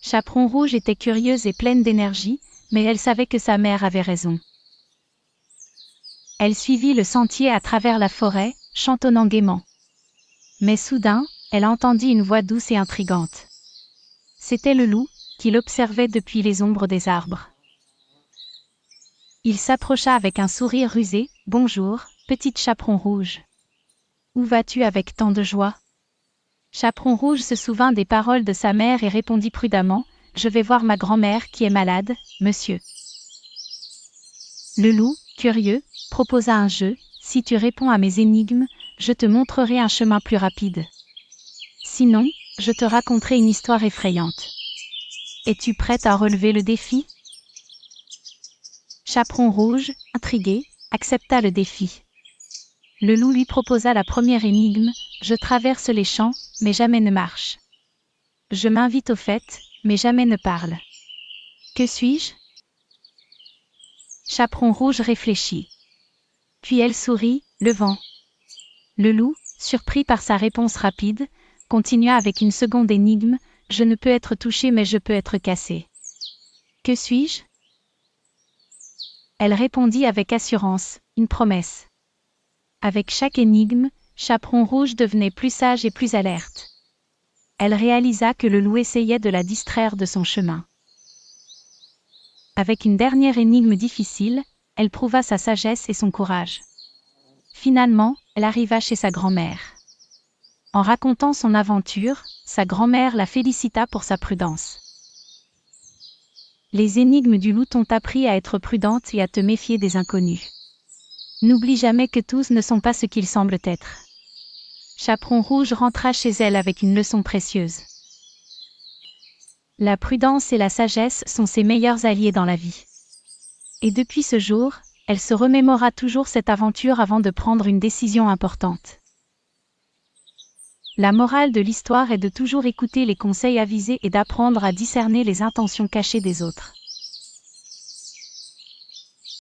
Chaperon Rouge était curieuse et pleine d'énergie, mais elle savait que sa mère avait raison. Elle suivit le sentier à travers la forêt, chantonnant gaiement. Mais soudain, elle entendit une voix douce et intrigante. C'était le loup, qui l'observait depuis les ombres des arbres. Il s'approcha avec un sourire rusé. « Bonjour, petite Chaperon Rouge. Où vas-tu avec tant de joie ?» Chaperon Rouge se souvint des paroles de sa mère et répondit prudemment « Je vais voir ma grand-mère qui est malade, monsieur. » Le loup, curieux, proposa un jeu. « Si tu réponds à mes énigmes, je te montrerai un chemin plus rapide. Sinon, je te raconterai une histoire effrayante. Es-tu prête à relever le défi ?» Chaperon Rouge, intrigué, accepta le défi. Le loup lui proposa la première énigme. « Je traverse les champs, mais jamais ne marche. Je m'invite aux fêtes, mais jamais ne parle. Que suis-je ?» Chaperon Rouge réfléchit. Puis elle sourit, « Le vent. » Le loup, surpris par sa réponse rapide, continua avec une seconde énigme. « Je ne peux être touché mais je peux être cassé. Que suis-je ?» Elle répondit avec assurance, « Une promesse. » Avec chaque énigme, Chaperon Rouge devenait plus sage et plus alerte. Elle réalisa que le loup essayait de la distraire de son chemin. Avec une dernière énigme difficile, elle prouva sa sagesse et son courage. Finalement, elle arriva chez sa grand-mère. En racontant son aventure, sa grand-mère la félicita pour sa prudence. Les énigmes du loup t'ont appris à être prudente et à te méfier des inconnus. N'oublie jamais que tous ne sont pas ce qu'ils semblent être. Chaperon Rouge rentra chez elle avec une leçon précieuse. La prudence et la sagesse sont ses meilleurs alliés dans la vie. Et depuis ce jour, elle se remémora toujours cette aventure avant de prendre une décision importante. La morale de l'histoire est de toujours écouter les conseils avisés et d'apprendre à discerner les intentions cachées des autres.